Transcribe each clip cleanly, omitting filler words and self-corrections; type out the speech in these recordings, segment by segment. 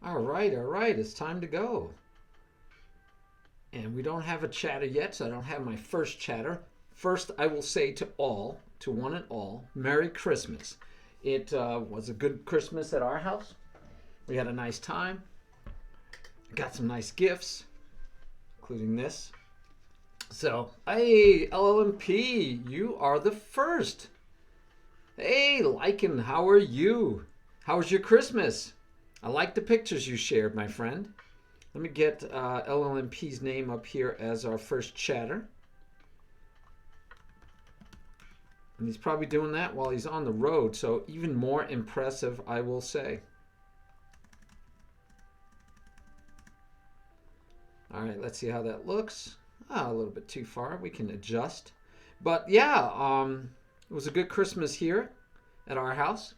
All right, all right. It's time to go. And we don't have a chatter yet, so I don't have my first chatter. First, I will say to all, to one and all, Merry Christmas. It was a good Christmas at our house. We had a nice time. Got some nice gifts, including this. So, hey, LLMP, you are the first. Hey, Lycan, how are you? How was your Christmas? I like the pictures you shared, my friend. Let me get LLMP's name up here as our first chatter. And he's probably doing that while he's on the road, so even more impressive, I will say. All right, let's see how that looks. A little bit too far. We can adjust. But yeah, it was a good Christmas here at our house.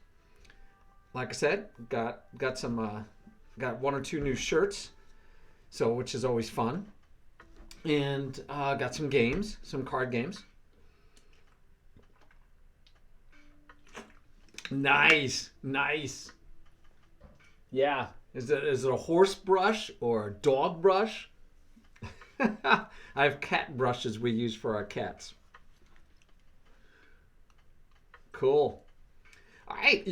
Like I said, got some got one or two new shirts, so which is always fun, and got some games, some card games. Nice, nice. Yeah, is it a horse brush or a dog brush? I have cat brushes we use for our cats. Cool. All right,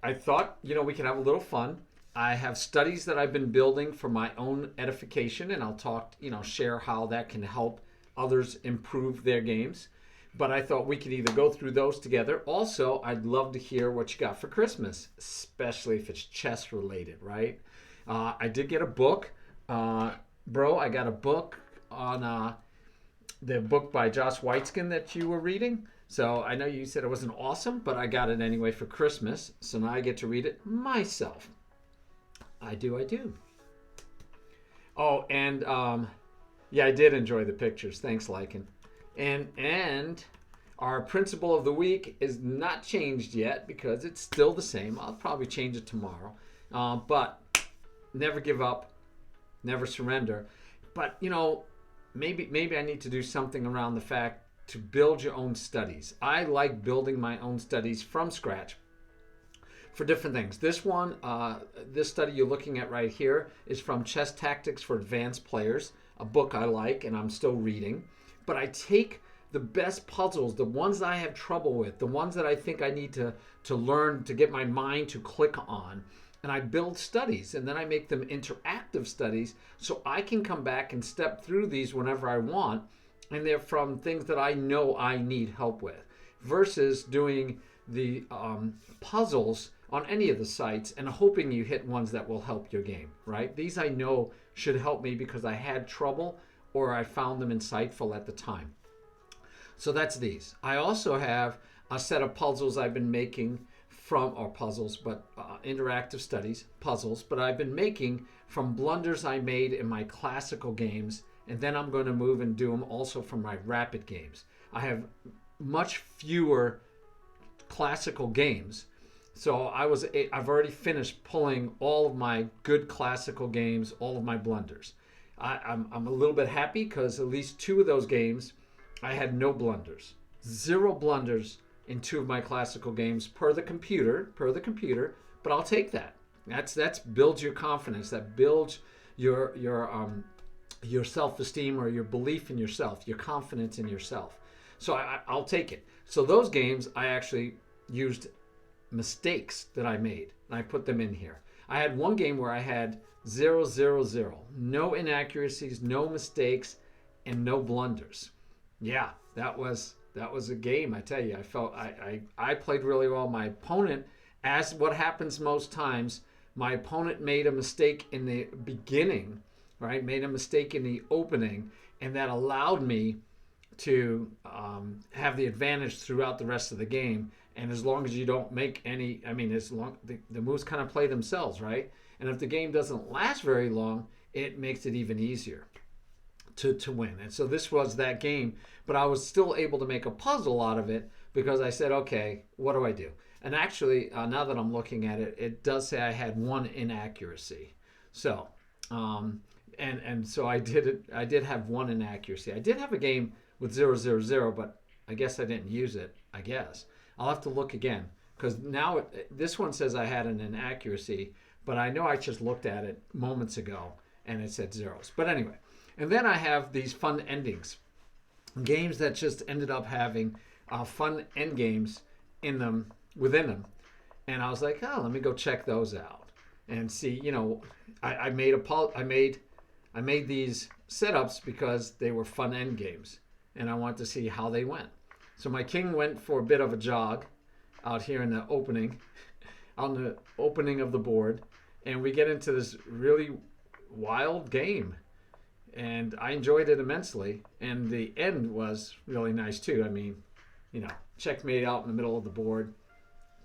I thought, we could have a little fun. I have studies that I've been building for my own edification, and I'll talk, share how that can help others improve their games. But I thought we could either go through those together. Also, I'd love to hear what you got for Christmas, especially if it's chess related, right? I did get a book. Bro, I got a book on the book by Josh Weitzkin that you were reading. So I know you said it wasn't awesome, but I got it anyway for Christmas. So now I get to read it myself. I do. Oh, and yeah, I did enjoy the pictures. Thanks, Lycan. And our principle of the week is not changed yet because it's still the same. I'll probably change it tomorrow. But never give up, never surrender. But maybe I need to do something around the fact to build your own studies. I like building my own studies from scratch for different things. This one, this study you're looking at right here is from Chess Tactics for Advanced Players, a book I like and I'm still reading. But I take the best puzzles, the ones that I have trouble with, the ones that I think I need to learn to get my mind to click on, and I build studies, and then I make them interactive studies so I can come back and step through these whenever I want, and they're from things that I know I need help with, versus doing the puzzles on any of the sites and hoping you hit ones that will help your game, right? These I know should help me because I had trouble or I found them insightful at the time. So that's these. I also have a set of puzzles I've been making interactive studies, puzzles, but I've been making from blunders I made in my classical games, and then I'm going to move and do them also from my rapid games. I have much fewer classical games, so I've already finished pulling all of my good classical games, all of my blunders. I'm a little bit happy because at least two of those games I had no blunders. 0 blunders in 2 of my classical games per the computer, but I'll take that. That's builds your confidence, that builds your self-esteem or your belief in yourself, your confidence in yourself. So I'll take it. So those games I actually used mistakes that I made and I put them in here. I had one game where I had 0, 0, 0. No inaccuracies, no mistakes, and no blunders. Yeah, that was a game, I tell you. I felt I played really well. My opponent, as what happens most times, my opponent made a mistake in the beginning, right? Made a mistake in the opening, and that allowed me to have the advantage throughout the rest of the game. And as long as you don't make any, as long the moves kind of play themselves, right? And if the game doesn't last very long, it makes it even easier to win. And so this was that game, but I was still able to make a puzzle out of it because I said, okay, what do I do? And actually, now that I'm looking at it, it does say I had 1 inaccuracy. So, and so I did have 1 inaccuracy. I did have a game with 0, 0, 0, but I guess I didn't use it. I guess I'll have to look again. because now this one says I had an inaccuracy, but I know I just looked at it moments ago and it said zeros. But anyway, and then I have these fun endings, games that just ended up having fun end games in them, within them. And I was like, oh, let me go check those out and see. I made these setups because they were fun end games, and I wanted to see how they went. So my king went for a bit of a jog out here in the opening, on the opening of the board, and we get into this really wild game. And I enjoyed it immensely, and the end was really nice too. I mean, checkmate out in the middle of the board.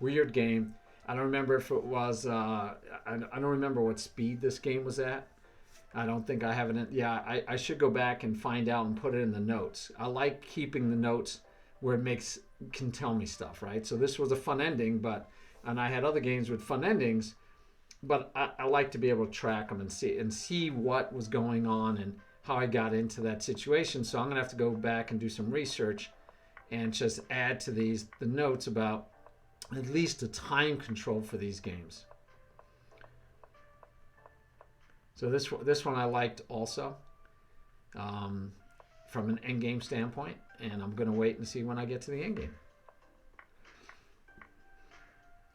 Weird game. I don't remember if it was. I don't remember what speed this game was at. I don't think I have it. Yeah, I should go back and find out and put it in the notes. I like keeping the notes where it can tell me stuff, right? So this was a fun ending, and I had other games with fun endings, but I like to be able to track them and see what was going on and how I got into that situation. So I'm gonna have to go back and do some research and just add to the notes about at least a time control for these games. So this one I liked also, from an end game standpoint, and I'm gonna wait and see when I get to the end game.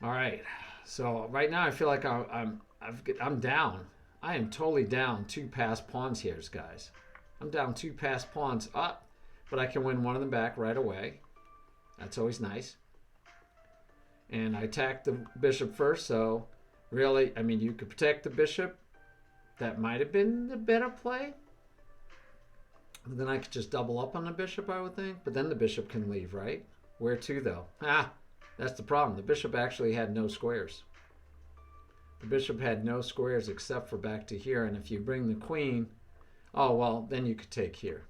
All right, so right now I feel like I'm down. I am totally down 2 passed pawns here, guys. I'm down 2 passed pawns up, but I can win one of them back right away. That's always nice. And I attacked the bishop first, so really, I mean, you could protect the bishop. That might have been the better play. But then I could just double up on the bishop, I would think. But then the bishop can leave, right? Where to, though? That's the problem. The bishop actually had no squares. The bishop had no squares except for back to here. And if you bring the queen, oh, well, then you could take here.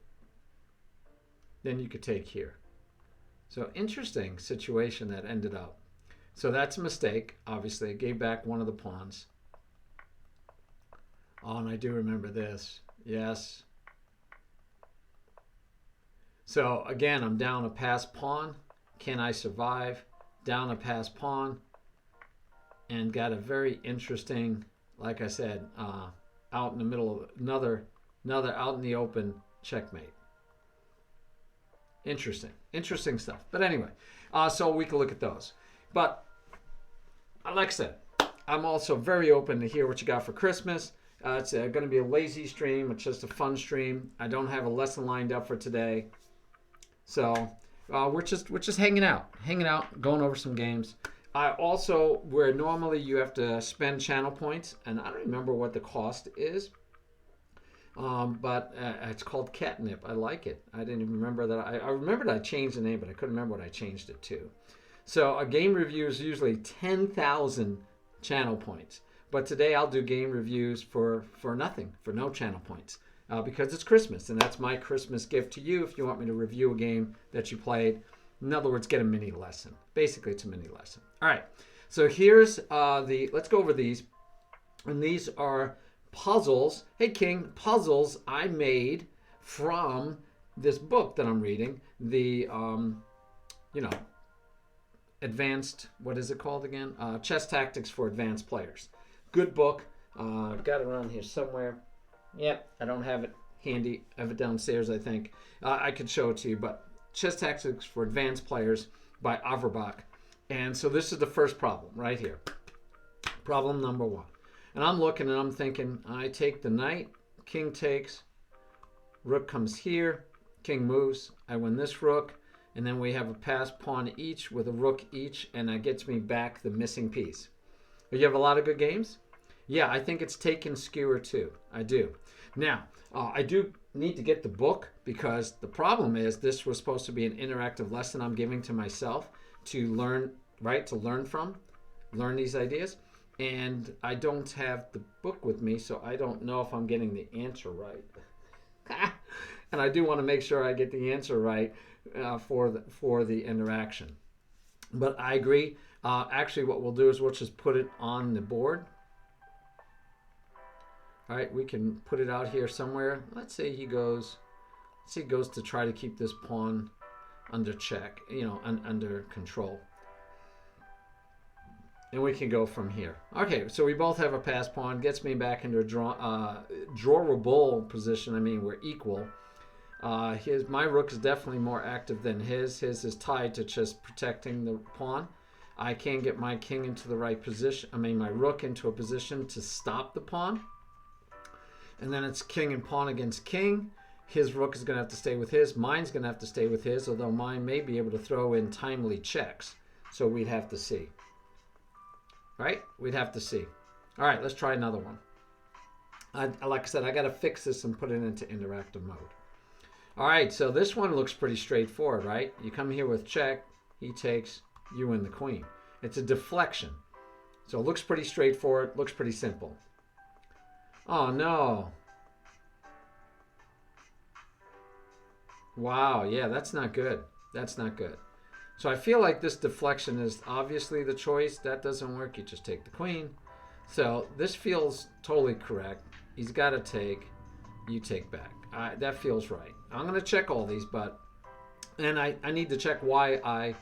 Then you could take here. So interesting situation that ended up. So that's a mistake. Obviously, I gave back one of the pawns. Oh, and I do remember this. Yes. So again, I'm down a passed pawn. Can I survive? Down a passed pawn. And got a very interesting, like I said, out in the middle of another out in the open checkmate. Interesting stuff. But anyway, so we can look at those. But like I said, I'm also very open to hear what you got for Christmas. It's going to be a lazy stream. It's just a fun stream. I don't have a lesson lined up for today, so we're just hanging out, going over some games. I also, where normally you have to spend channel points, and I don't remember what the cost is, but it's called Catnip. I like it. I didn't even remember that. I remembered I changed the name, but I couldn't remember what I changed it to. So a game review is usually 10,000 channel points. But today I'll do game reviews for nothing, for no channel points, because it's Christmas, and that's my Christmas gift to you if you want me to review a game that you played. In other words, get a mini lesson. Basically, it's a mini lesson. All right, so here's let's go over these. And these are puzzles. Hey, King, puzzles I made from this book that I'm reading, the, advanced, what is it called again? Chess Tactics for Advanced Players. Good book. I've got it around here somewhere. Yep, I don't have it handy. I have it downstairs, I think. I could show it to you, but Chess Tactics for Advanced Players by Averbach. And so this is the first problem right here. Problem number 1. And I'm looking and I'm thinking, I take the knight, king takes, rook comes here, king moves, I win this rook, and then we have a passed pawn each with a rook each, and that gets me back the missing piece. You have a lot of good games? Yeah, I think it's Taken Skewer too. I do. Now, I do need to get the book because the problem is this was supposed to be an interactive lesson I'm giving to myself to learn, right? To learn from, learn these ideas. And I don't have the book with me, so I don't know if I'm getting the answer right. And I do want to make sure I get the answer right for the interaction. But I agree. Actually, what we'll do is we'll just put it on the board. All right, we can put it out here somewhere. Let's say he goes to try to keep this pawn under check, under control. And we can go from here. Okay, so we both have a pass pawn. Gets me back into a drawable position. I mean, we're equal. My rook is definitely more active than his. His is tied to just protecting the pawn. I can't get my king into the right position. I mean, my rook into a position to stop the pawn. And then it's king and pawn against king. His rook is going to have to stay with his. Mine's going to have to stay with his, although mine may be able to throw in timely checks. So we'd have to see. Right? We'd have to see. All right, let's try another one. Like I said, I got to fix this and put it into interactive mode. All right, so this one looks pretty straightforward, right? You come here with check, he takes, you win the queen. It's a deflection. So it looks pretty straightforward, looks pretty simple. Oh, no. Wow, yeah, that's not good. That's not good. So I feel like this deflection is obviously the choice. That doesn't work. You just take the queen. So this feels totally correct. He's got to take. You take back. That feels right. I'm going to check all these, and I need to check why I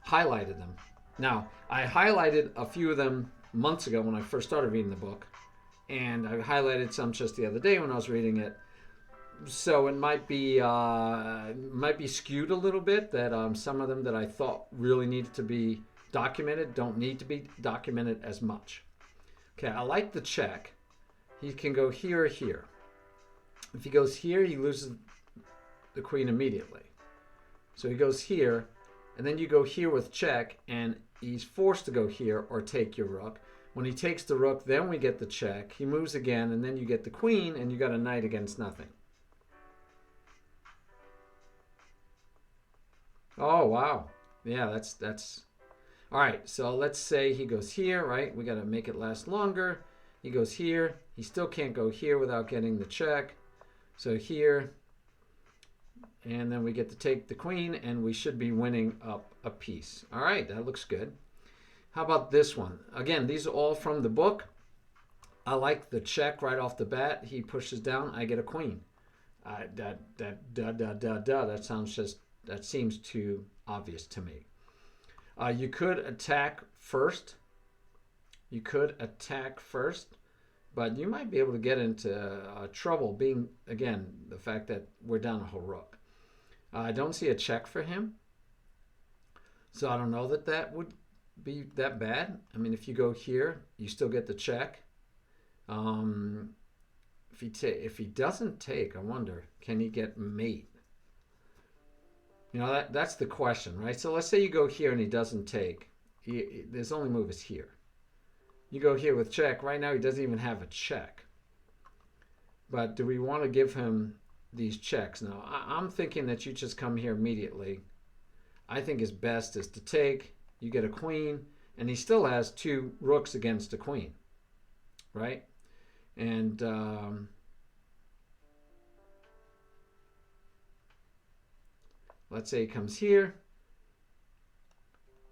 highlighted them. Now, I highlighted a few of them months ago when I first started reading the book, and I highlighted some just the other day when I was reading it. So it might be skewed a little bit, that some of them that I thought really needed to be documented don't need to be documented as much. Okay, I like the check. He can go here or here. If he goes here, he loses the queen immediately. So he goes here, and then you go here with check, and he's forced to go here or take your rook. When he takes the rook, then we get the check. He moves again, and then you get the queen, and you got a knight against nothing. Oh, wow. Yeah, that's all right. So let's say he goes here, right? We got to make it last longer. He goes here. He still can't go here without getting the check. So here, and then we get to take the queen, and we should be winning up a piece. All right, that looks good. How about this one? Again, these are all from the book. I like the check right off the bat. He pushes down. I get a queen. That seems too obvious to me. You could attack first. But you might be able to get into trouble being, again, the fact that we're down a whole rook. I don't see a check for him. So I don't know that would be that bad. I mean, if you go here, you still get the check. If he doesn't take, I wonder, can he get mate? You know, that's the question, right? So let's say you go here and he doesn't take. His only move is here. You go here with check. Right now he doesn't even have a check. But do we want to give him these checks? Now, I'm thinking that you just come here immediately. I think his best is to take. You get a queen, and he still has two rooks against a queen, right? And let's say he comes here.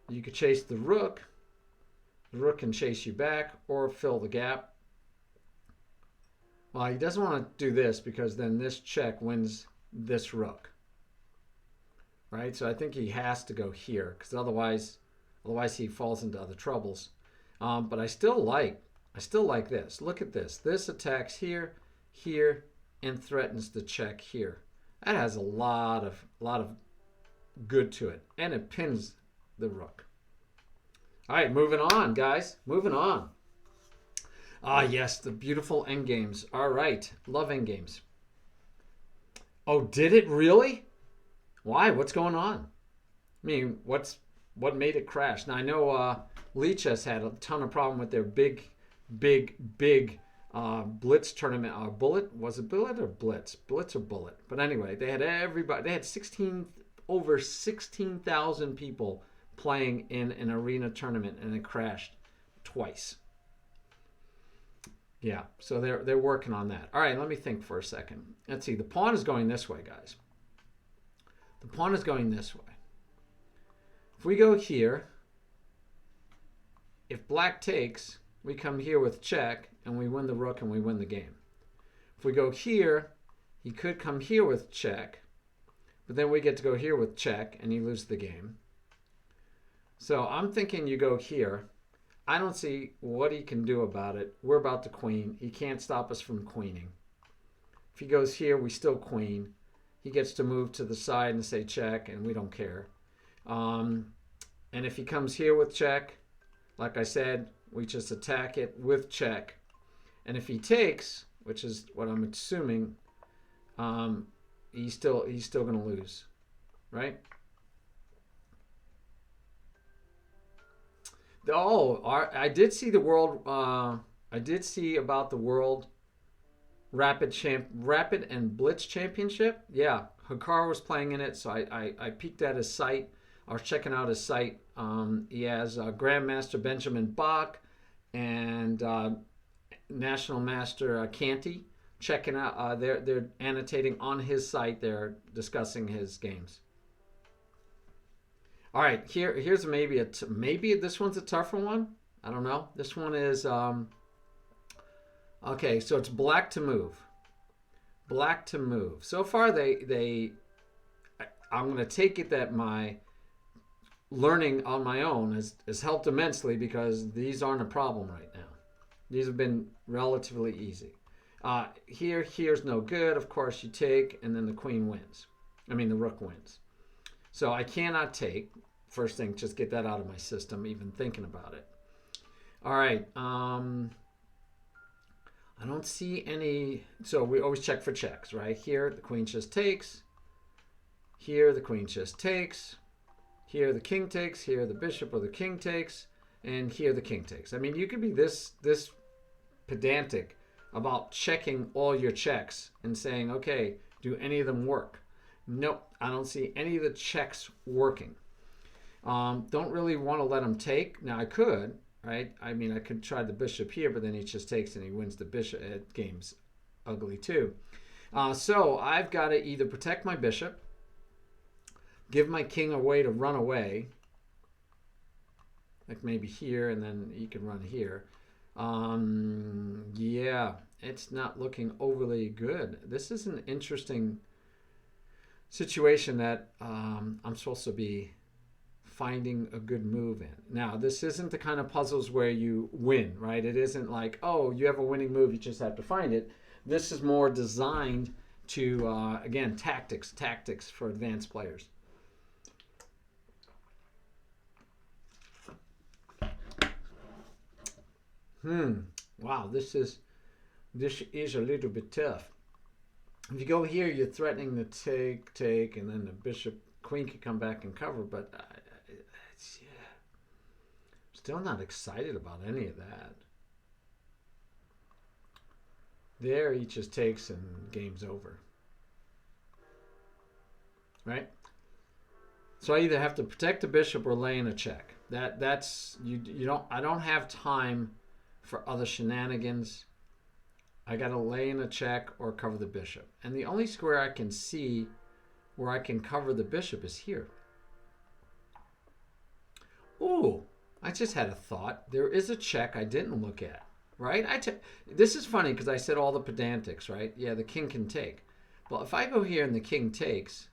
You could chase the rook. The rook can chase you back or fill the gap. Well, he doesn't want to do this because then this check wins this rook. Right? So I think he has to go here because otherwise he falls into other troubles. But I still like this. Look at this. This attacks here, here, and threatens the check here. That has a lot of good to it, and it pins the rook. All right, moving on, guys. Moving on. Ah, yes, the beautiful endgames. All right, love endgames. Oh, did it really? Why? What's going on? I mean, what made it crash? Now I know Leach has had a ton of problem with their big Blitz tournament. Bullet, was it Bullet or Blitz? Blitz or Bullet? But anyway, they had everybody. They had over 16,000 people playing in an arena tournament, and it crashed twice. Yeah, so they're working on that. All right, let me think for a second. Let's see. The pawn is going this way, guys. The pawn is going this way. If we go here, if black takes, we come here with check, and we win the rook, and we win the game. If we go here, he could come here with check, but then we get to go here with check, and he loses the game. So I'm thinking you go here. I don't see what he can do about it. We're about to queen. He can't stop us from queening. If he goes here, we still queen. He gets to move to the side and say check, and we don't care. And if he comes here with check, like I said, we just attack it with check. And if he takes, which is what I'm assuming, he's still going to lose, right? I did see the world. I did see about the world rapid and blitz championship. Yeah, Hikaru was playing in it, so I peeked at his site. I was checking out his site. He has Grandmaster Benjamin Bach and National Master Canty. Checking out. They're annotating on his site. They're discussing his games. All right, here's maybe maybe this one's a tougher one. I don't know. This one is okay. So it's black to move. Black to move. So far, I'm going to take it that my learning on my own has helped immensely because these aren't a problem right now. These have been relatively easy. Here's no good. Of course, you take, and then the queen wins. I mean, the rook wins. So I cannot take. First thing, just get that out of my system, even thinking about it. All right. I don't see any. So we always check for checks, right? Here, the queen just takes. Here, the queen just takes. Here, the king takes. Here, the bishop or the king takes. And here, the king takes. I mean, you could be this pedantic about checking all your checks and saying, okay, do any of them work? Nope, I don't see any of the checks working. Don't really want to let him take. Now I could, right? I mean, I could try the bishop here, but then he just takes and he wins the bishop. Game's ugly too. So I've got to either protect my bishop, give my king a way to run away, like maybe here, and then he can run here. Yeah, it's not looking overly good. This is an interesting situation that I'm supposed to be finding a good move in. Now, this isn't the kind of puzzles where you win, right? It isn't like, oh, you have a winning move, you just have to find it. This is more designed to, again, tactics for advanced players. Wow, this is a little bit tough. If you go here, you're threatening to take, and then the bishop, queen could come back and cover, but yeah, still not excited about any of that. There, he just takes and game's over. Right? So I either have to protect the bishop or lay in a check. That's you don't. I don't have time for other shenanigans. I got to lay in a check or cover the bishop. And the only square I can see where I can cover the bishop is here. Ooh, I just had a thought. There is a check I didn't look at, right? This is funny because I said all the pedantics, right? Yeah, the king can take. Well, if I go here and the king takes,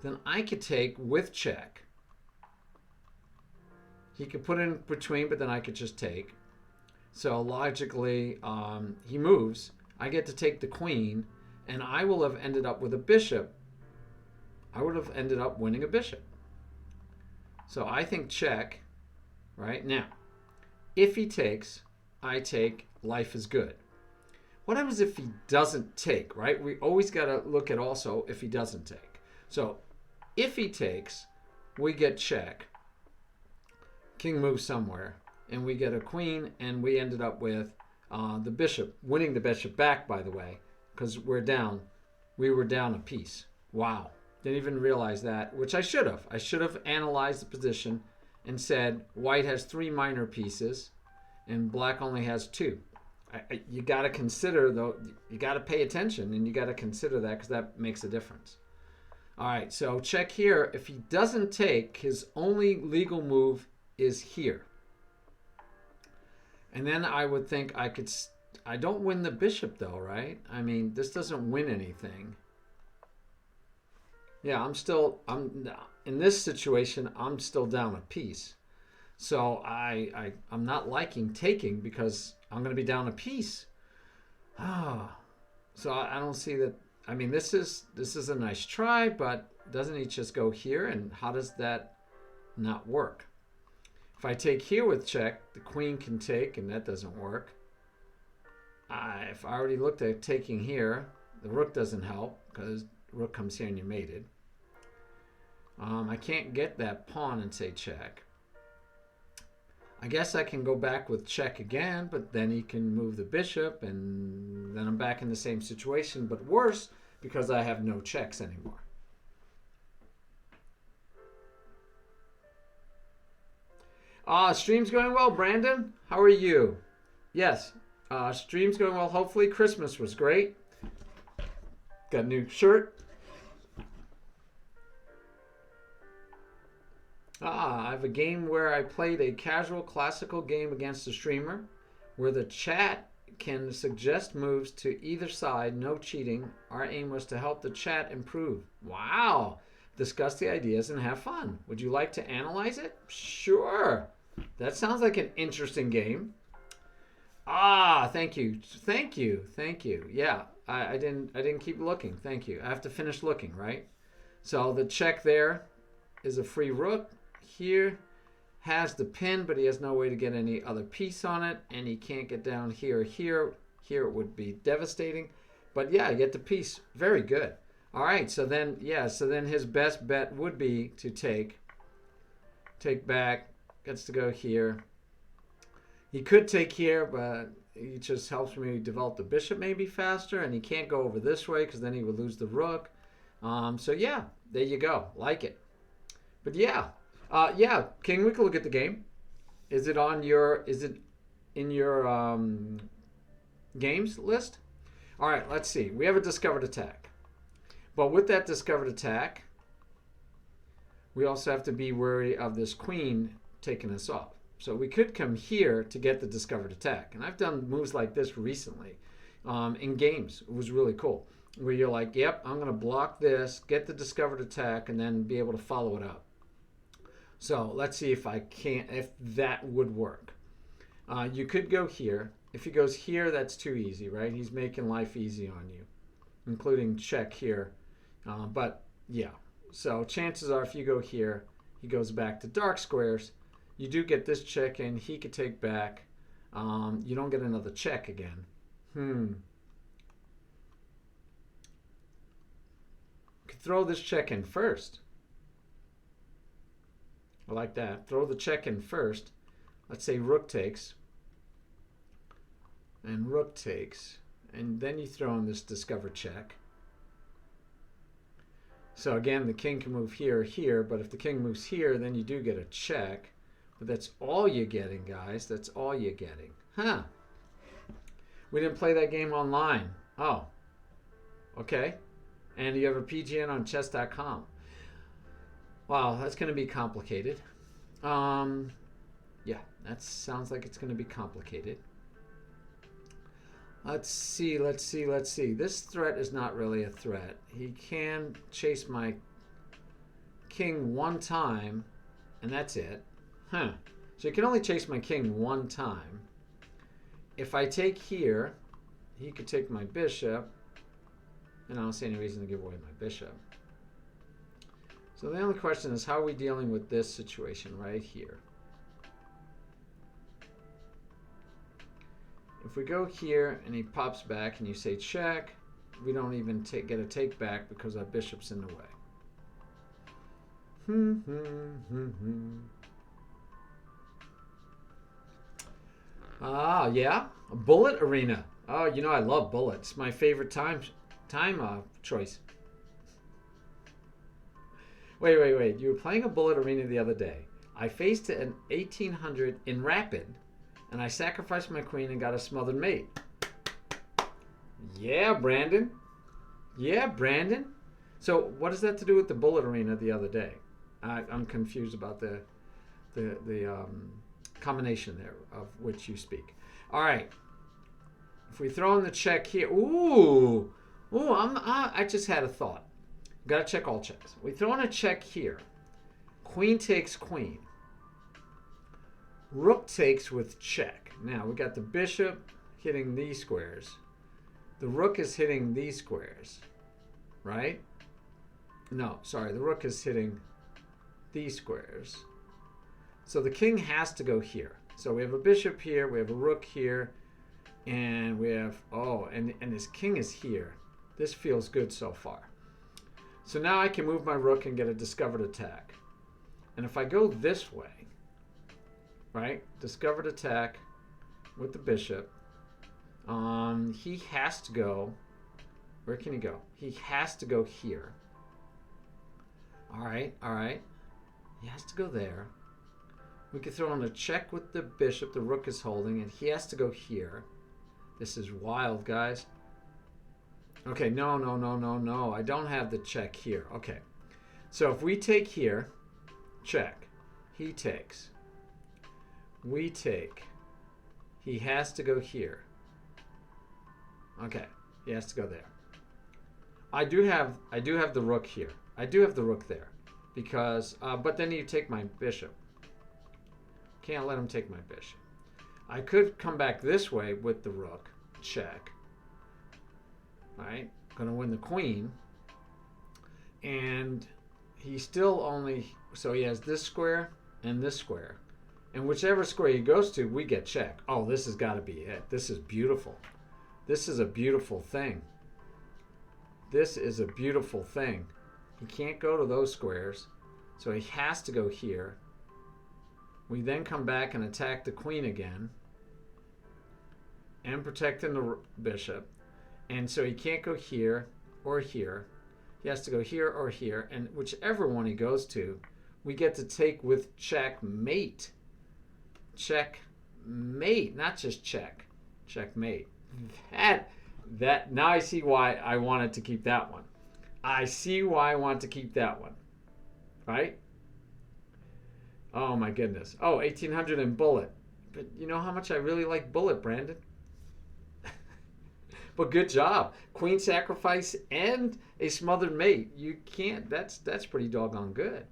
then I could take with check. He could put it in between, but then I could just take. So logically, he moves. I get to take the queen, and I will have ended up with a bishop. I would have ended up winning a bishop. So I think check, right? Now, if he takes, I take, life is good. What happens if he doesn't take, right? We always got to look at also if he doesn't take. So if he takes, we get check. King moves somewhere. And we get a queen, and we ended up with the bishop, winning the bishop back, by the way, because we're down. We were down a piece. Wow. Didn't even realize that, which I should have. I should have analyzed the position and said white has 3 minor pieces and black only has 2. You got to consider, though, you got to pay attention, and you got to consider that because that makes a difference. All right, so check here. If he doesn't take, his only legal move is here. And then I would think I don't win the bishop though, right? I mean, this doesn't win anything. Yeah, I'm in this situation, I'm still down a piece. So I'm not liking taking because I'm going to be down a piece. Ah, so I don't see that. I mean, this is a nice try, but doesn't he just go here? And how does that not work? If I take here with check, the queen can take, and that doesn't work. If I already looked at taking here, the rook doesn't help because rook comes here and you mated. I can't get that pawn and say check. I guess I can go back with check again, but then he can move the bishop, and then I'm back in the same situation, but worse because I have no checks anymore. Stream's going well, Brandon. How are you? Yes, stream's going well. Hopefully, Christmas was great. Got a new shirt. I have a game where I played a casual classical game against a streamer where the chat can suggest moves to either side, no cheating. Our aim was to help the chat improve. Wow! Discuss the ideas and have fun. Would you like to analyze it? Sure. That sounds like an interesting game. Thank you. Thank you. Thank you. Yeah, I didn't keep looking. Thank you. I have to finish looking, right? So the check there is a free rook. Here has the pin, but he has no way to get any other piece on it, and he can't get down here or here. Here it would be devastating. But yeah, I get the piece. Very good. All right, so then his best bet would be to take back, gets to go here. He could take here, but he just helps me develop the bishop maybe faster, and he can't go over this way because then he would lose the rook. So yeah, there you go. Like it. But yeah, King, we can look at the game. Is it in your games list? All right, let's see. We have a discovered attack. But with that discovered attack, we also have to be wary of this queen taking us off. So we could come here to get the discovered attack. And I've done moves like this recently in games. It was really cool. Where you're like, yep, I'm going to block this, get the discovered attack, and then be able to follow it up. So let's see if that would work. You could go here. If he goes here, that's too easy, right? He's making life easy on you, including check here. But yeah, so chances are if you go here, he goes back to dark squares. You do get this check in. He could take back. You don't get another check again. Could throw this check in first. I like that. Throw the check in first. Let's say rook takes. And rook takes. And then you throw in this discovered check. So again, the king can move here or here, but if the king moves here, then you do get a check. But that's all you're getting, guys. That's all you're getting. Huh. We didn't play that game online. Oh. Okay. And you have a PGN on chess.com. Wow, that's going to be complicated. Yeah, that sounds like it's going to be complicated. Let's see. This threat is not really a threat. He can chase my king one time, and that's it. Huh. So he can only chase my king one time. If I take here, he could take my bishop, and I don't see any reason to give away my bishop. So the only question is, how are we dealing with this situation right here? If we go here and he pops back and you say check, we don't even get a take back because our bishop's in the way. Yeah, a bullet arena. Oh, you know I love bullets. My favorite time choice. Wait. You were playing a bullet arena the other day. I faced an 1800 in rapid, and I sacrificed my queen and got a smothered mate. Yeah, Brandon. So what does that to do with the bullet arena the other day? I'm confused about the combination there of which you speak. All right. If we throw in the check here, I just had a thought. Got to check all checks. We throw in a check here. Queen takes queen. Rook takes with check. Now we got the bishop hitting these squares. The rook is hitting these squares, right? No, sorry, the rook is hitting these squares. So the king has to go here. So we have a bishop here, we have a rook here, and we have, and his king is here. This feels good so far. So now I can move my rook and get a discovered attack. And if I go this way, right, discovered attack with the bishop, he has to go, where can he go? He has to go here. All right. He has to go there. We could throw in a check with the bishop. The rook is holding, and he has to go here. This is wild, guys. Okay, no. I don't have the check here. Okay. So if we take here, check. He takes. We take. He has to go here. Okay. He has to go there. I do have the rook here. I do have the rook there. Because, but then you take my bishop. Can't let him take my bishop. I could come back this way with the rook. Check. Alright. Gonna win the queen. And he still only, so he has this square and this square. And whichever square he goes to, we get check. Oh, this has got to be it. This is beautiful. This is a beautiful thing. This is a beautiful thing. He can't go to those squares, so he has to go here. We then come back and attack the queen again and protecting the bishop. And so he can't go here or here. He has to go here or here. And whichever one he goes to, we get to take with checkmate. Checkmate, not just check. Checkmate. That now I see why I wanted to keep that one. I see why I want to keep that one. Right? Oh my goodness. Oh, 1800 in bullet. But you know how much I really like bullet, Brandon? But good job. Queen sacrifice and a smothered mate. You can't, that's pretty doggone good.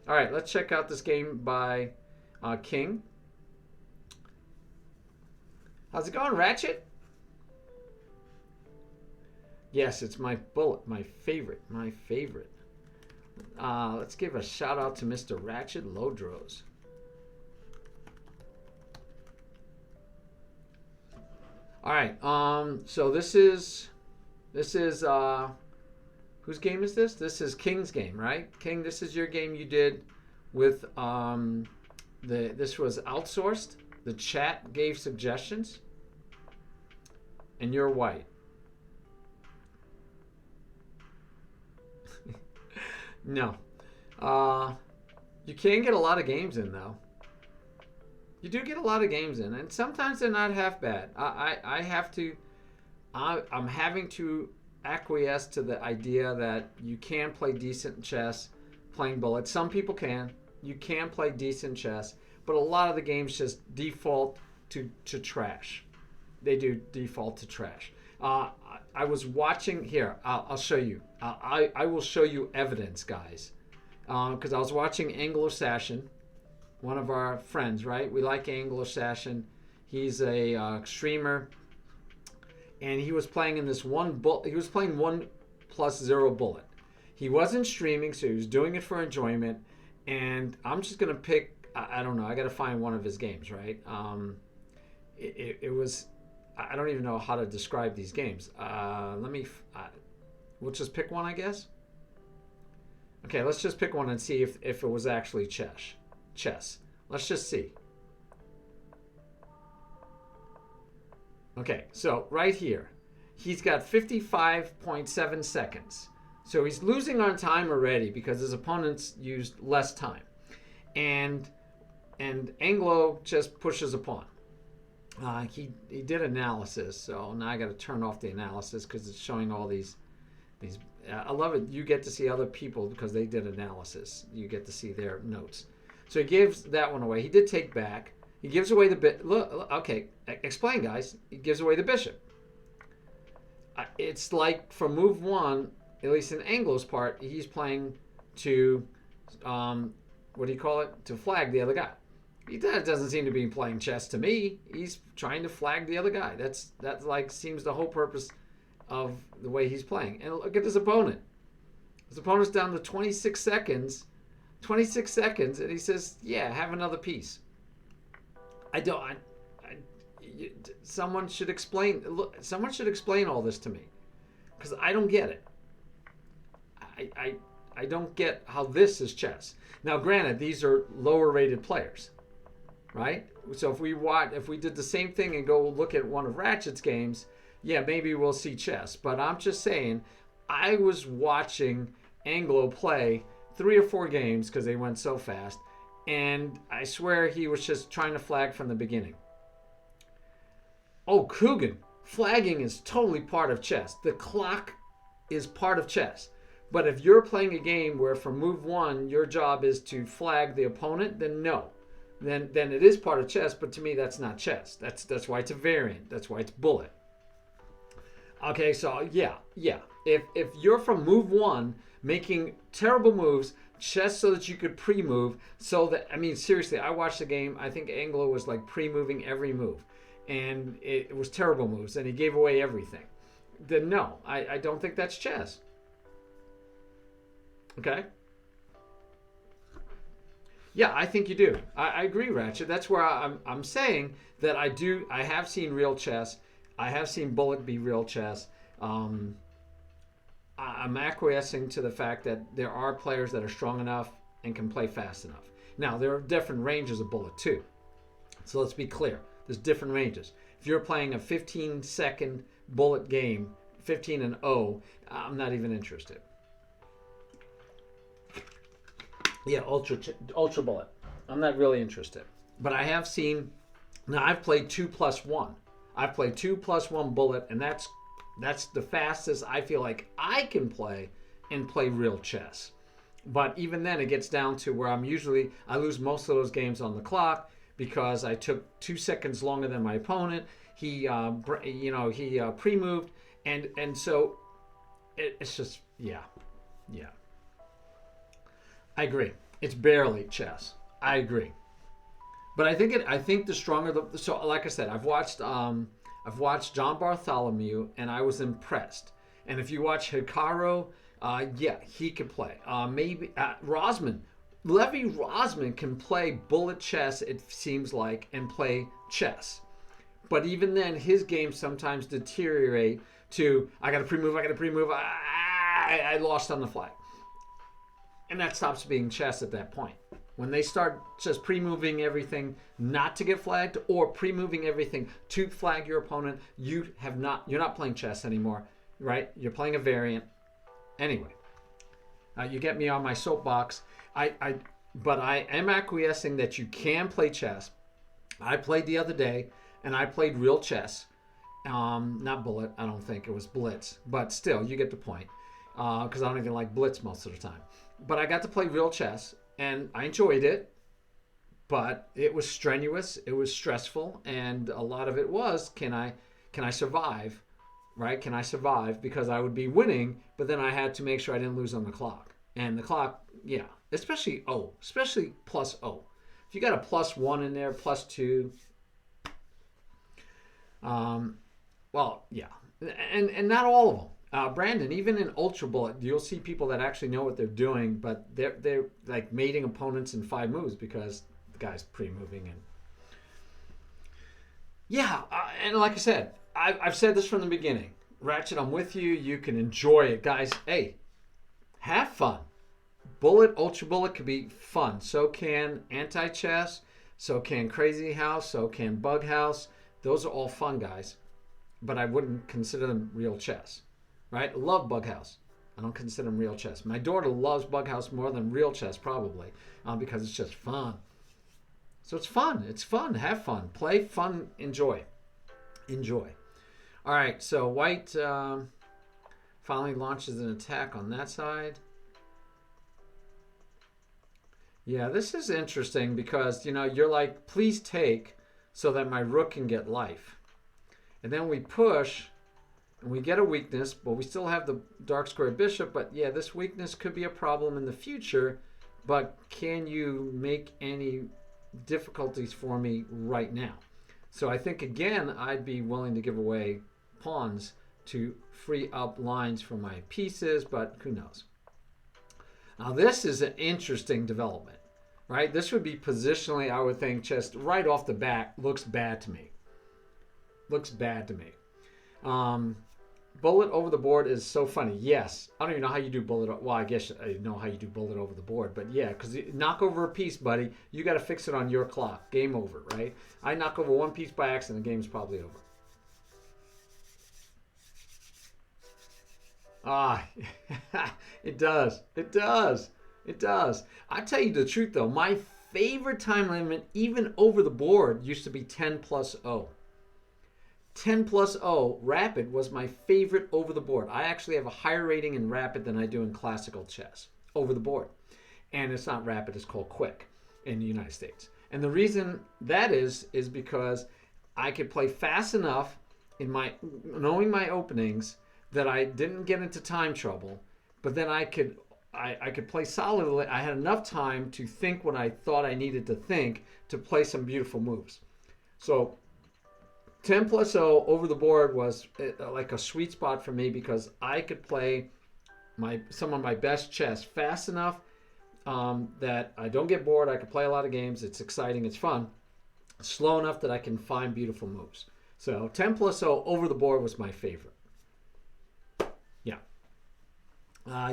All right, let's check out this game by King. How's it going, Ratchet? Yes, it's my bullet, my favorite. Let's give a shout out to Mr. Ratchet Lodros. All right, so this is whose game is this? This is King's game, right? King, this is your game you did with this was outsourced. The chat gave suggestions, and you're white. No. You can get a lot of games in, though. You do get a lot of games in, and sometimes they're not half bad. I'm having to acquiesce to the idea that you can play decent chess playing bullets. Some people can. You can play decent chess, but a lot of the games just default to trash. They do default to trash. I was watching here. I'll show you. I will show you evidence, guys, because I was watching Anglo-Saxon, one of our friends, right? We like Anglo-Saxon. He's a streamer, and he was playing in this he was playing 1+0 bullet. He wasn't streaming, so he was doing it for enjoyment. And I'm just gonna pick. I don't know. I got to find one of his games, right? It was. I don't even know how to describe these games. We'll just pick one, I guess. Okay, let's just pick one and see if it was actually chess. Let's just see. Okay, so right here, he's got 55.7 seconds. So he's losing on time already because his opponents used less time. And Anglo just pushes a pawn. He did analysis, so now I got to turn off the analysis because it's showing all these. I love it. You get to see other people because they did analysis. You get to see their notes. So he gives that one away. He did take back. He gives away the bit. Look, okay, explain, guys. He gives away the bishop. It's like for move one, at least in Anglo's part, he's playing to, what do you call it? To flag the other guy. He doesn't seem to be playing chess to me. He's trying to flag the other guy. That like seems the whole purpose of the way he's playing. And look at his opponent. His opponent's down to 26 seconds. 26 seconds, and he says, "Yeah, have another piece." I don't. Someone should explain. Look, someone should explain all this to me, because I don't get it. I don't get how this is chess. Now, granted, these are lower rated players, right? So if we did the same thing and go look at one of Ratchet's games, yeah, maybe we'll see chess. But I'm just saying, I was watching Anglo play 3 or 4 games because they went so fast, and I swear he was just trying to flag from the beginning. Oh, Coogan, flagging is totally part of chess. The clock is part of chess. But if you're playing a game where from move 1 your job is to flag the opponent, then no. Then it is part of chess, but to me that's not chess. That's why it's a variant. That's why it's bullet. Okay, so yeah. If you're from move 1 making terrible moves just so that you could pre-move, so that, I mean, seriously, I watched the game. I think Anglo was like pre-moving every move, and it was terrible moves, and he gave away everything. Then no, I don't think that's chess. Okay? Yeah, I think you do. I agree, Ratchet. That's where I'm saying that I have seen real chess. I have seen bullet be real chess. I'm acquiescing to the fact that there are players that are strong enough and can play fast enough. Now, there are different ranges of bullet too. So let's be clear. There's different ranges. If you're playing a 15-second bullet game, 15-0, I'm not even interested. Yeah, ultra bullet. I'm not really interested. But I have seen, now I've played 2+1. I've played 2+1 bullet, and that's the fastest I feel like I can play and play real chess. But even then, it gets down to where I lose most of those games on the clock because I took 2 seconds longer than my opponent. He pre-moved, and so it's just yeah. I agree. It's barely chess. I agree. But I think the stronger so like I said, I've watched John Bartholomew and I was impressed. And if you watch Hikaru, yeah, he could play. Maybe Rosman. Levi Rosman can play bullet chess, it seems like, and play chess. But even then, his games sometimes deteriorate to, I got to pre-move, I lost on the flag. And that stops being chess at that point. When they start just pre-moving everything not to get flagged, or pre-moving everything to flag your opponent, you're not playing chess anymore, right? You're playing a variant. Anyway, you get me on my soapbox. But I am acquiescing that you can play chess. I played the other day, and I played real chess. Not bullet, I don't think. It was blitz. But still, you get the point. Because I don't even like blitz most of the time. But I got to play real chess, and I enjoyed it. But it was strenuous, it was stressful, and a lot of it was, can I survive, right? Can I survive? Because I would be winning, but then I had to make sure I didn't lose on the clock. And the clock, yeah, especially plus O. If you got a +1 in there, +2, well, yeah. And not all of them. Brandon, even in Ultra Bullet, you'll see people that actually know what they're doing, but they're like mating opponents in 5 moves because the guy's pre-moving. And yeah, and like I said, I've said this from the beginning. Ratchet, I'm with you. You can enjoy it. Guys, hey, have fun. Bullet, Ultra Bullet could be fun. So can Anti-Chess, so can Crazy House, so can Bug House. Those are all fun, guys. But I wouldn't consider them real chess. Right? Love Bug House. I don't consider them real chess. My daughter loves Bug House more than real chess, probably, because it's just fun. So it's fun. It's fun. Have fun. Play fun. Enjoy. All right. So White finally launches an attack on that side. Yeah, this is interesting because, you're like, please take so that my rook can get life. And then we push. And we get a weakness, but we still have the dark square bishop. But yeah, this weakness could be a problem in the future. But can you make any difficulties for me right now. So I think, again, I'd be willing to give away pawns to free up lines for my pieces, but who knows? Now, this is an interesting development, right? This would be positionally, I would think, just right off the bat, looks bad to me. Looks bad to me. Bullet over the board is so funny. Yes. I don't even know how you do bullet. Well, I guess I know how you do bullet over the board. But yeah, because you knock over a piece, buddy, you got to fix it on your clock. Game over, right? I knock over one piece by accident, the game's probably over. Ah, it does. It does. It does. I tell you the truth, though. My favorite time limit, even over the board, used to be 10 plus 0. 10 plus 0 rapid was my favorite over the board. I actually have a higher rating in rapid than I do in classical chess over the board. And it's not rapid, it's called quick in the United States. And the reason that is because I could play fast enough in my knowing my openings that I didn't get into time trouble, but then I could play solidly. I had enough time to think what I thought I needed to think to play some beautiful moves. So 10 plus 0 over the board was like a sweet spot for me because I could play some of my best chess fast enough that I don't get bored. I could play a lot of games. It's exciting. It's fun. Slow enough that I can find beautiful moves. So 10 plus 0 over the board was my favorite. Yeah.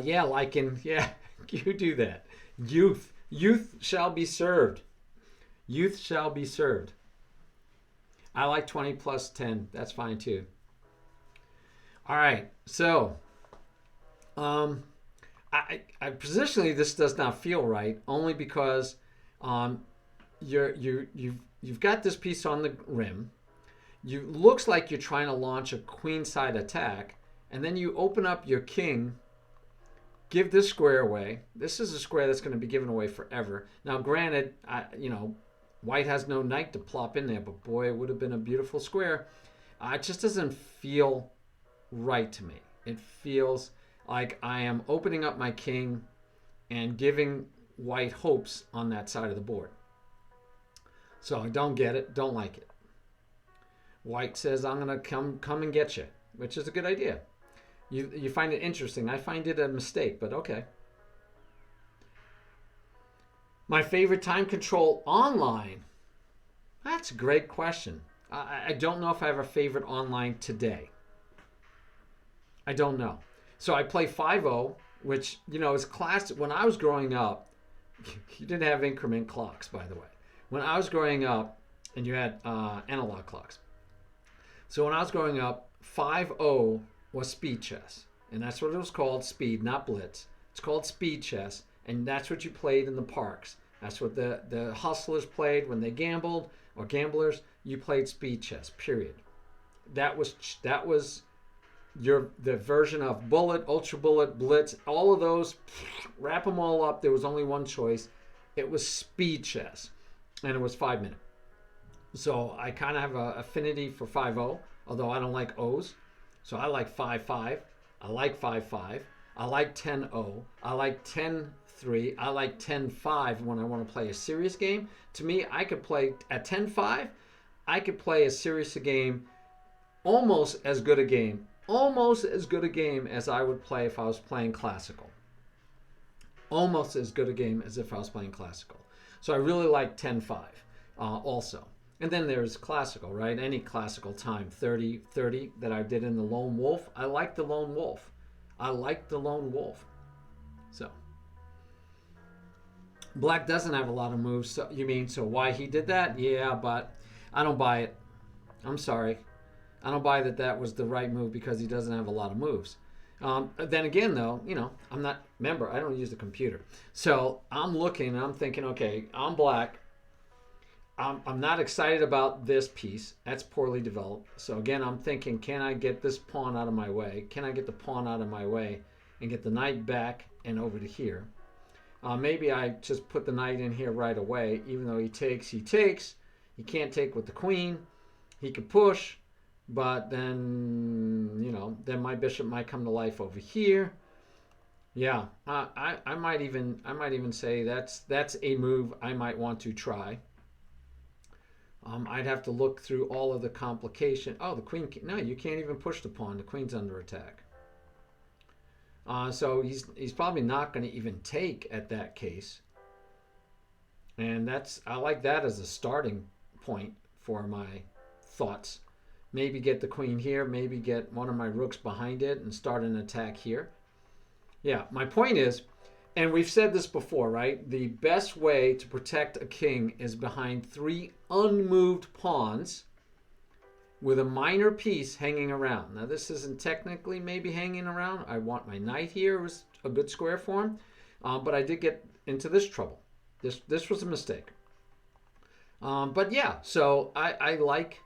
Yeah, you do that. Youth shall be served. Youth shall be served. I like 20 plus 10. That's fine too. All right. So, I positionally this does not feel right, only because you've got this piece on the rim. You looks like you're trying to launch a queenside attack, and then you open up your king. Give this square away. This is a square that's going to be given away forever. Now, granted, White has no knight to plop in there, but boy, it would have been a beautiful square. It just doesn't feel right to me. It feels like I am opening up my king and giving White hopes on that side of the board. So I don't get it, don't like it. White says, I'm going to come and get you, which is a good idea. You find it interesting. I find it a mistake, but okay. My favorite time control online? That's a great question. I don't know if I have a favorite online today. I don't know. So I play 5-0, which, is classic. When I was growing up, you didn't have increment clocks, by the way. When I was growing up, and you had analog clocks. So when I was growing up, 5-0 was speed chess. And that's what it was called, speed, not blitz. It's called speed chess. And that's what you played in the parks. That's what the hustlers played when they gambled, or gamblers. You played speed chess, period. That was the version of bullet, ultra bullet, blitz, all of those. Wrap them all up. There was only one choice. It was speed chess, and it was 5 minutes. So I kind of have an affinity for 5-0, although I don't like O's. So I like 5-5. I like 5-5. I like 10-0. I like 10-3. I like 10-5 when I want to play a serious game. To me, I could play at 10-5. I could play a serious game, almost as good a game as I would play if I was playing classical. Almost as good a game as if I was playing classical. So I really like 10-5 also. And then there's classical, right? Any classical time, 30-30 that I did in the Lone Wolf. I like the Lone Wolf. So Black doesn't have a lot of moves. So you mean, so why he did that? Yeah, but I don't buy it. I'm sorry. I don't buy that was the right move because he doesn't have a lot of moves. Then again, though, remember, I don't use the computer. So I'm looking and I'm thinking, okay, I'm Black. I'm not excited about this piece. That's poorly developed. So again, I'm thinking, can I get this pawn out of my way? Can I get the pawn out of my way and get the knight back and over to here? Maybe I just put the knight in here right away, even though he takes. He can't take with the queen. He could push, but then, then my bishop might come to life over here. Yeah, I might even say that's a move I might want to try. I'd have to look through all of the complication. Oh, the queen. No, you can't even push the pawn. The queen's under attack. So he's probably not going to even take at that case. And I like that as a starting point for my thoughts. Maybe get the queen here, maybe get one of my rooks behind it and start an attack here. Yeah, my point is, and we've said this before, right? The best way to protect a king is behind 3 unmoved pawns with a minor piece hanging around. Now, this isn't technically maybe hanging around. I want my knight here. It was a good square for him. But I did get into this trouble. This was a mistake. But yeah, so I like,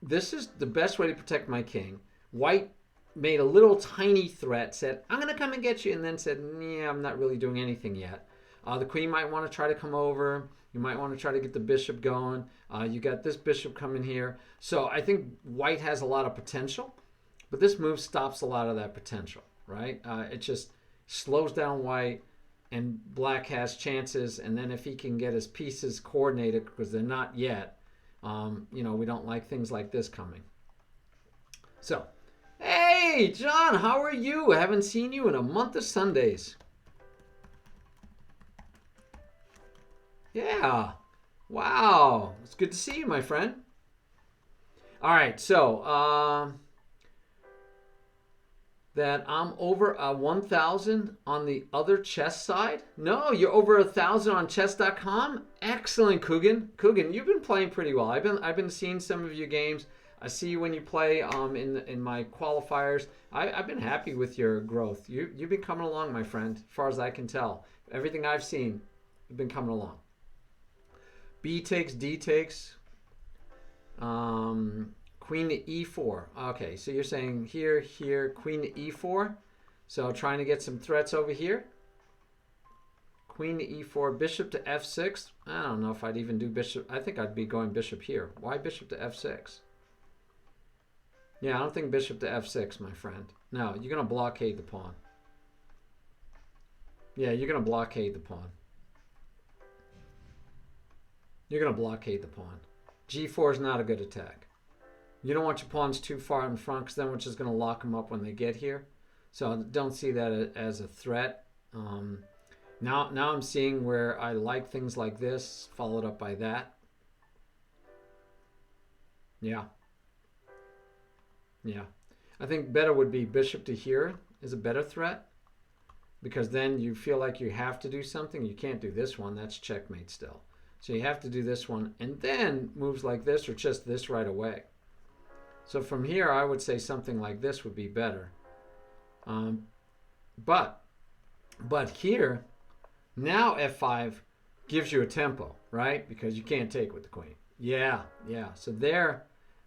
this is the best way to protect my king. White made a little tiny threat, said, I'm going to come and get you, and then said, yeah, I'm not really doing anything yet. The queen might want to try to come over. You might want to try to get the bishop going. You got this bishop coming here. So I think white has a lot of potential, but this move stops a lot of that potential, right? It just slows down white, and black has chances. And then if he can get his pieces coordinated, because they're not yet, we don't like things like this coming. So, hey, John, how are you? I haven't seen you in a month of Sundays. Yeah. Wow. It's good to see you, my friend. All right. So, that I'm over 1,000 on the other chess side. No, you're over 1,000 on chess.com. Excellent, Coogan. Coogan, you've been playing pretty well. I've been seeing some of your games. I see you when you play in my qualifiers. I've been happy with your growth. You've been coming along, my friend, as far as I can tell. Everything I've seen, you've been coming along. B takes, D takes. Queen to E4. Okay, so you're saying here, queen to E4. So trying to get some threats over here. Queen to E4, bishop to F6. I don't know if I'd even do bishop. I think I'd be going bishop here. Why bishop to F6? Yeah, I don't think bishop to F6, my friend. No, you're going to blockade the pawn. Yeah, you're going to blockade the pawn. You're going to blockade the pawn. G4 is not a good attack. You don't want your pawns too far in front, because then we're just going to lock them up when they get here. So don't see that as a threat. Now I'm seeing where I like things like this, followed up by that. Yeah. Yeah. I think better would be bishop to here is a better threat, because then you feel like you have to do something. You can't do this one. That's checkmate still. So you have to do this one, and then moves like this, or just this right away. So from here, I would say something like this would be better. But here, now F5 gives you a tempo, right? Because you can't take with the queen. Yeah. So there,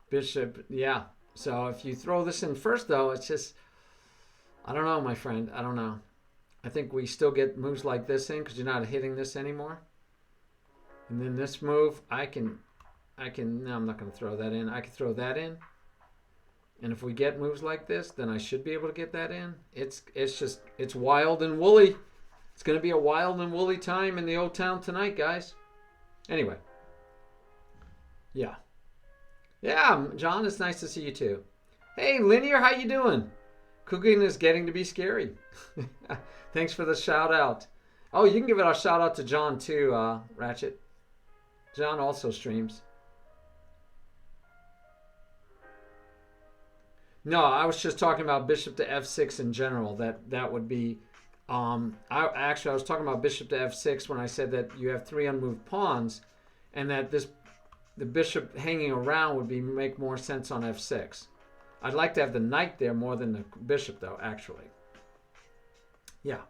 bishop, yeah. So if you throw this in first, though, it's just, I don't know, my friend. I don't know. I think we still get moves like this in because you're not hitting this anymore. And then this move, no, I'm not going to throw that in. I can throw that in. And if we get moves like this, then I should be able to get that in. It's wild and woolly. It's going to be a wild and woolly time in the old town tonight, guys. Anyway. Yeah. Yeah, John, it's nice to see you too. Hey, Linear, how you doing? Cooking is getting to be scary. Thanks for the shout out. Oh, you can give it a shout out to John too, Ratchet. John also streams. No, I was just talking about bishop to F6 in general. That would be, I was talking about bishop to F6 when I said that you have 3 unmoved pawns, and that the bishop hanging around would make more sense on F6. I'd like to have the knight there more than the bishop, though, actually. Yeah.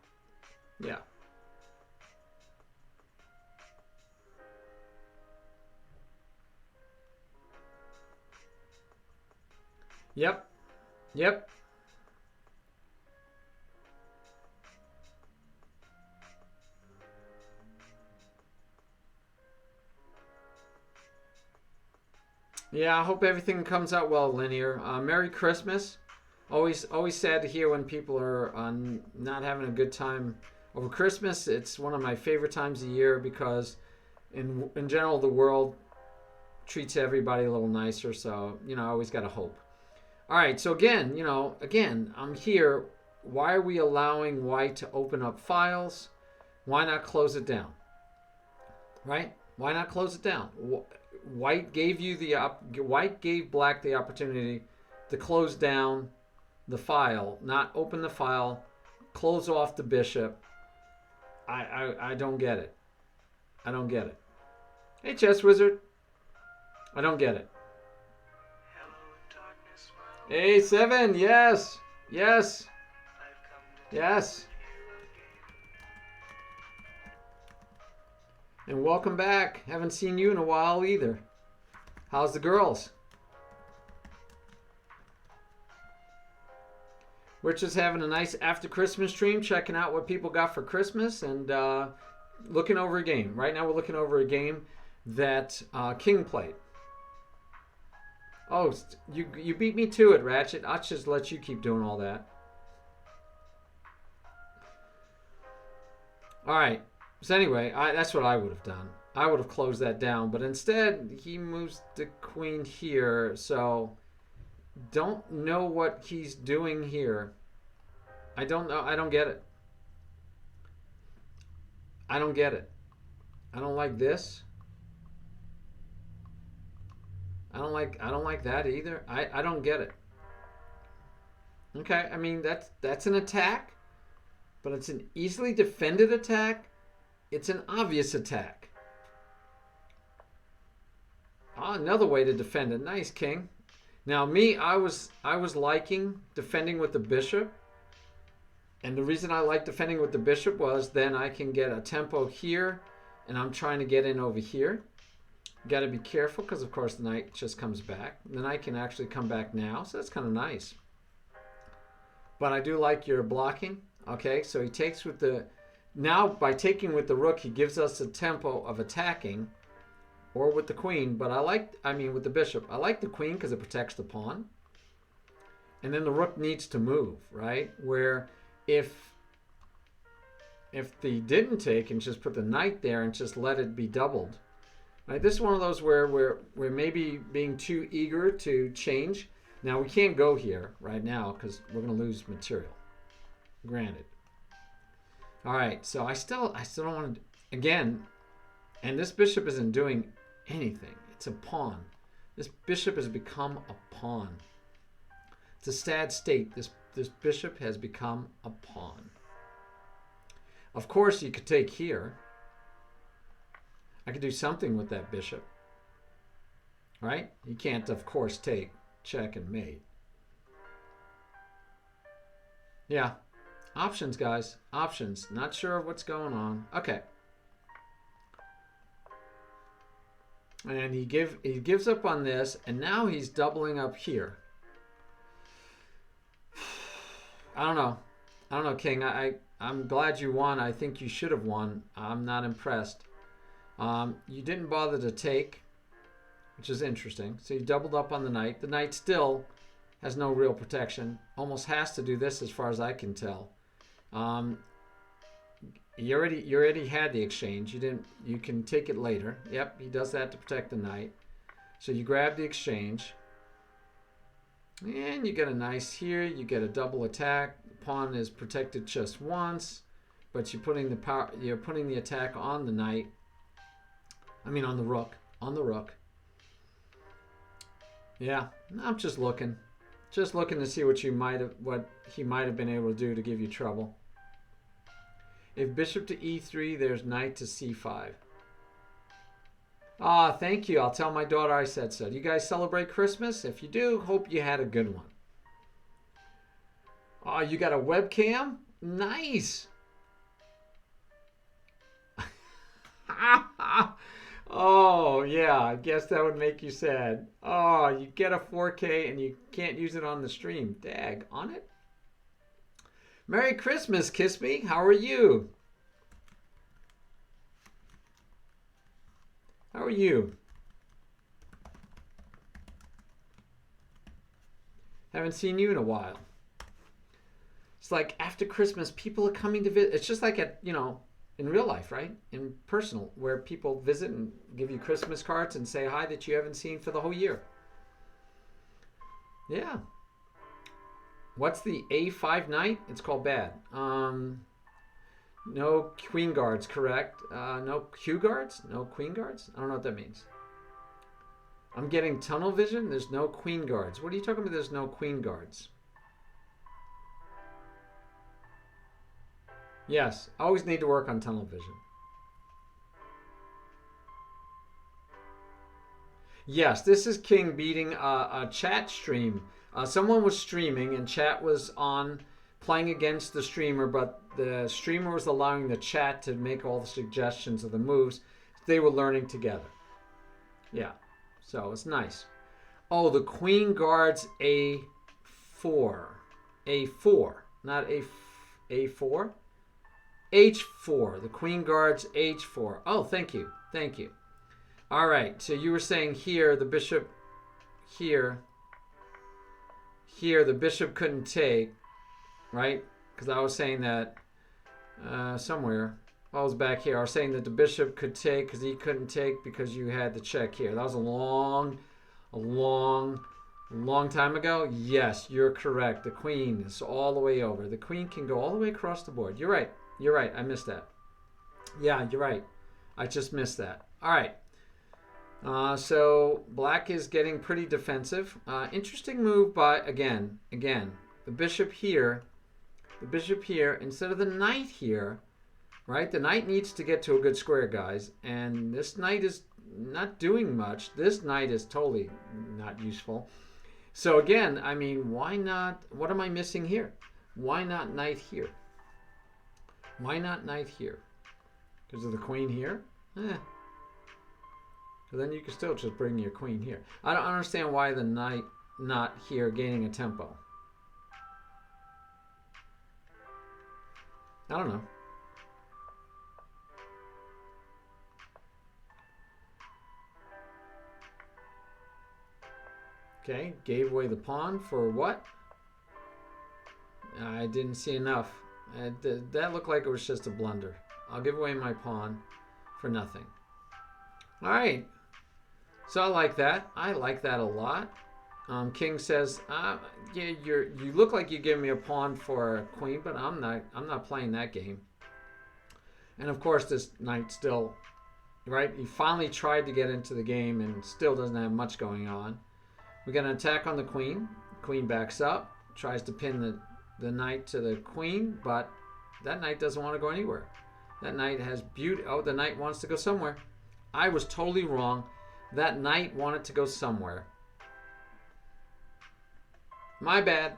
Yep. Yeah, I hope everything comes out well, Linear. Merry Christmas. Always sad to hear when people are not having a good time over Christmas. It's one of my favorite times of year because in general the world treats everybody a little nicer. So, I always got to hope. All right, so again, I'm here. Why are we allowing white to open up files? Why not close it down? Right? Why not close it down? White gave black the opportunity to close down the file, not open the file, close off the bishop. I don't get it. I don't get it. Hey, chess wizard. I don't get it. Hey, 7. Yes. Yes. Yes. And welcome back. Haven't seen you in a while either. How's the girls? We're just having a nice after Christmas stream, checking out what people got for Christmas and looking over a game. Right now we're looking over a game that King played. Oh, you beat me to it, Ratchet. I'll just let you keep doing all that. All right. So anyway, that's what I would have done. I would have closed that down. But instead, he moves the queen here. So don't know what he's doing here. I don't know. I don't get it. I don't get it. I don't like this. I don't like that either. I don't get it. Okay, I mean that's an attack, but it's an easily defended attack. It's an obvious attack. Oh, another way to defend it. Nice, King. Now me, I was liking defending with the bishop. And the reason I like defending with the bishop was then I can get a tempo here and I'm trying to get in over here. Got to be careful because of course the knight just comes back. And then I can actually come back now, so that's kind of nice. But I do like your blocking. Okay, so he takes with the... Now by taking with the rook, he gives us a tempo of attacking or with the queen. But with the bishop, I like the queen because it protects the pawn. And then the rook needs to move, right? Where if they didn't take and just put the knight there and just let it be doubled, right? This is one of those where we're maybe being too eager to change. Now we can't go here right now because we're going to lose material. Granted. All right, so I still don't want to again. And this bishop isn't doing anything. It's a pawn. This bishop has become a pawn. It's a sad state. This bishop has become a pawn. Of course, you could take here. I could do something with that bishop. Right? You can't, of course, take check and mate. Yeah. Options, guys. Options. Not sure of what's going on. Okay. And he gives up on this, and now he's doubling up here. I don't know, King. I'm glad you won. I think you should have won. I'm not impressed. You didn't bother to take, which is interesting. So you doubled up on the knight. The knight still has no real protection. Almost has to do this as far as I can tell. You already had the exchange. You can take it later. Yep, he does that to protect the knight. So you grab the exchange. And you get a nice here. You get a double attack. The pawn is protected just once, but you're putting the attack on the knight. I mean on the rook. On the rook. Yeah, I'm just looking. Just looking to see what he might have been able to do to give you trouble. If bishop to e3, there's knight to c5. Ah, thank you. I'll tell my daughter I said so. Do you guys celebrate Christmas? If you do, hope you had a good one. Oh, you got a webcam? Nice. Oh, yeah. I guess that would make you sad. Oh, you get a 4K and you can't use it on the stream. Dag on it. Merry Christmas, Kiss Me. How are you? How are you? Haven't seen you in a while. It's like after Christmas, people are coming to visit. It's just like at in real life, right? In personal, where people visit and give you Christmas cards and say hi that you haven't seen for the whole year. Yeah. What's the A5 knight? It's called bad. No queen guards, correct. No Q guards? No queen guards? I don't know what that means. I'm getting tunnel vision. There's no queen guards. What are you talking about? There's no queen guards. Yes, I always need to work on tunnel vision. Yes, this is King beating a chat stream. Someone was streaming and chat was on playing against the streamer, but the streamer was allowing the chat to make all the suggestions of the moves. They were learning together. Yeah, so it's nice. Oh, the queen guards A4. A4, not A4. H4. The queen guards H4. Oh, thank you. Thank you. All right, so you were saying here, the bishop here, the bishop couldn't take, right? Because I was saying that somewhere, I was back here, I was saying that the bishop could take because he couldn't take because you had the check here. That was a long time ago. Yes, you're correct. The queen is all the way over. The queen can go all the way across the board. You're right. You're right. I missed that. Yeah, you're right. I just missed that. All right. So black is getting pretty defensive. Interesting move, but again, the bishop here, instead of the knight here, right? The knight needs to get to a good square, guys. And this knight is not doing much. This knight is totally not useful. So again, I mean, why not? What am I missing here? Why not knight here? Why not knight here? Because of the queen here? So then you can still just bring your queen here. I don't understand why the knight not here gaining a tempo. I don't know. Okay, gave away the pawn for what? I didn't see enough. That looked like it was just a blunder. I'll give away my pawn for nothing. All right. So I like that. I like that a lot. King says, "Yeah, you look like you give me a pawn for a queen, but I'm not playing that game." And of course, this knight still, right? He finally tried to get into the game and still doesn't have much going on. We got an attack on the queen. Queen backs up, tries to pin the knight to the queen, but that knight doesn't want to go anywhere. That knight has beauty. Oh, the knight wants to go somewhere. I was totally wrong. That knight wanted to go somewhere. My bad.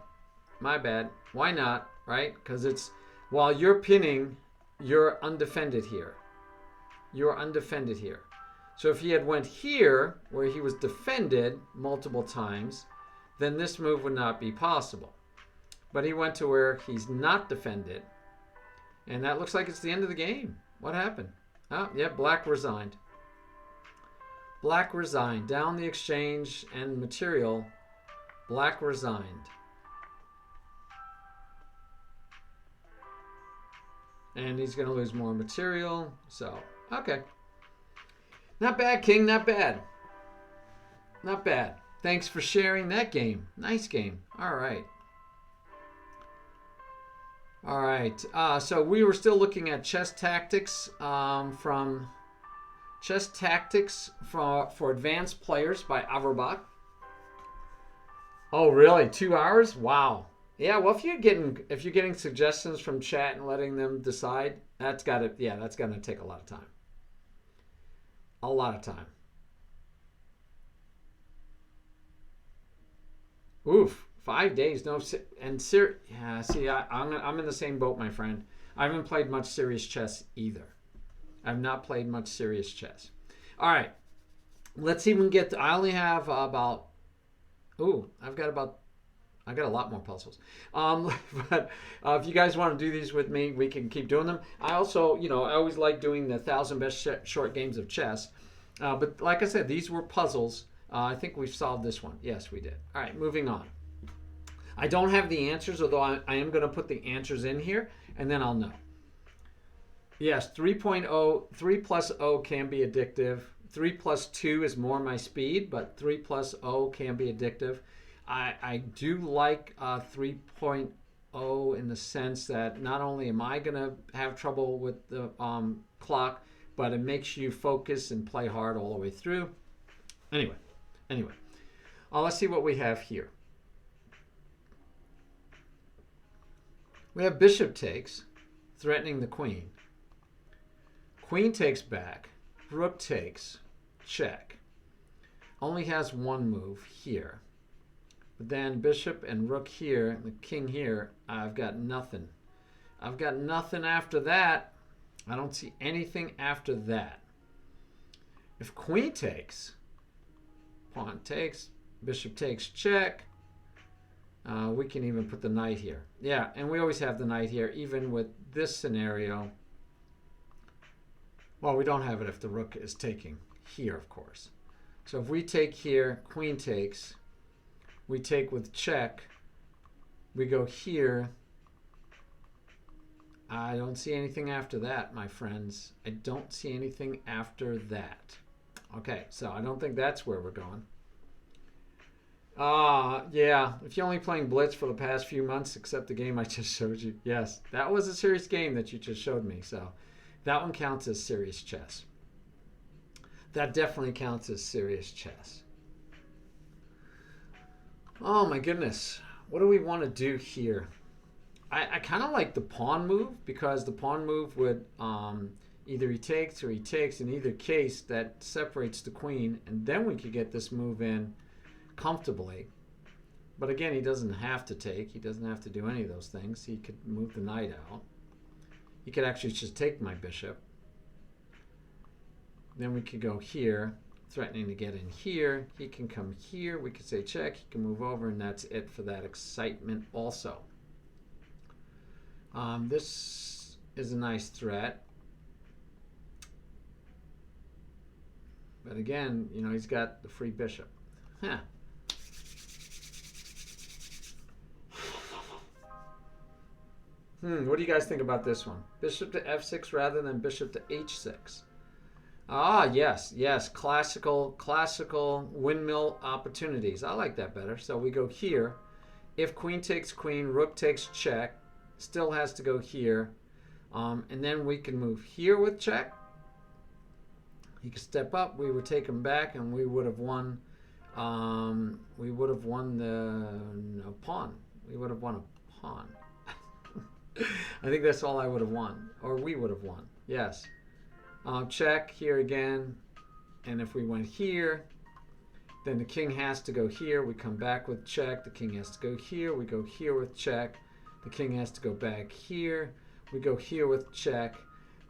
My bad. Why not, right? Because it's, while you're pinning, you're undefended here. You're undefended here. So if he had went here, where he was defended multiple times, then this move would not be possible. But he went to where he's not defended. And that looks like it's the end of the game. What happened? Oh, yeah, black resigned. Black resigned. Down the exchange and material, black resigned. And he's going to lose more material. So, okay. Not bad, King. Not bad. Not bad. Thanks for sharing that game. Nice game. All right. All right. So we were still looking at chess tactics from Chess Tactics for Advanced Players by Averbach. Oh, really? 2 hours? Wow. Yeah. Well, if you're getting suggestions from chat and letting them decide, that's gonna take a lot of time. A lot of time. Oof. 5 days, no, and yeah. See, I'm in the same boat, my friend. I haven't played much serious chess either. I've not played much serious chess. All right, let's see if we can get. I only have about. I've got a lot more puzzles. But if you guys want to do these with me, we can keep doing them. I also, I always like doing the 1,000 best short games of chess. But like I said, these were puzzles. I think we've solved this one. Yes, we did. All right, moving on. I don't have the answers, although I am going to put the answers in here, and then I'll know. Yes, 3.0, 3 plus O can be addictive. 3 plus 2 is more my speed, but 3 plus O can be addictive. I do like 3.0 in the sense that not only am I going to have trouble with the clock, but it makes you focus and play hard all the way through. Anyway, let's see what we have here. We have bishop takes, threatening the queen. Queen takes back, rook takes, check. Only has one move here. But then bishop and rook here, and the king here, I've got nothing. I've got nothing after that. I don't see anything after that. If queen takes, pawn takes, bishop takes, check. We can even put the knight here. Yeah, and we always have the knight here, even with this scenario. Well, we don't have it if the rook is taking here, of course. So if we take here, queen takes, we take with check, we go here. I don't see anything after that, my friends. I don't see anything after that. Okay, so I don't think that's where we're going. Yeah, if you're only playing Blitz for the past few months, except the game I just showed you, yes, that was a serious game that you just showed me, so that one counts as serious chess. That definitely counts as serious chess. Oh my goodness, what do we want to do here? I kind of like the pawn move, because the pawn move would either he takes or he takes. In either case, that separates the queen, and then we could get this move in comfortably. But again, he doesn't have to take. He doesn't have to do any of those things. He could move the knight out. He could actually just take my bishop. Then we could go here, threatening to get in here. He can come here. We could say check. He can move over, and that's it for that excitement also. This is a nice threat. But again, you know, he's got the free bishop. Huh. What do you guys think about this one? Bishop to f6 rather than bishop to h6. Ah, yes, classical windmill opportunities. I like that better. So we go here. If queen takes queen, rook takes check. Still has to go here. And then we can move here with check. He could step up. We would take him back, and we would have won. We would have won the pawn. We would have won a pawn. I think that's all I would have won, or we would have won. Yes. Check here again, and if we went here, then the king has to go here. We come back with check. The king has to go here. We go here with check. The king has to go back here. We go here with check.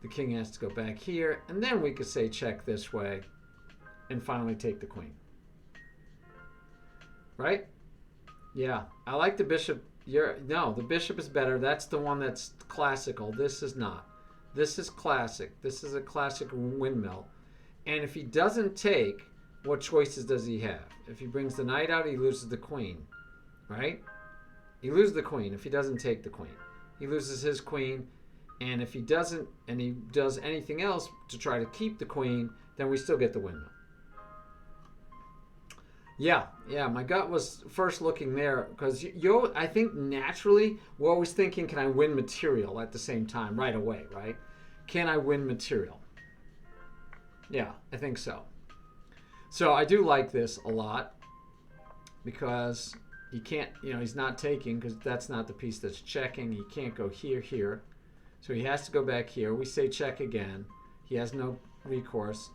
The king has to go back here. And then we could say check this way and finally take the queen. Right? Yeah. I like the bishop. No, the bishop is better. That's the one that's classical. This is not. This is classic. This is a classic windmill. And if he doesn't take, what choices does he have? If he brings the knight out, he loses the queen. Right? He loses the queen if he doesn't take the queen. He loses his queen, and if he doesn't, and he does anything else to try to keep the queen, then we still get the windmill. Yeah, my gut was first looking there, because I think naturally we're always thinking, can I win material at the same time right away, right? Can I win material? Yeah, I think so. So I do like this a lot, because he can't, he's not taking, because that's not the piece that's checking. He can't go here. So he has to go back here. We say check again. He has no recourse.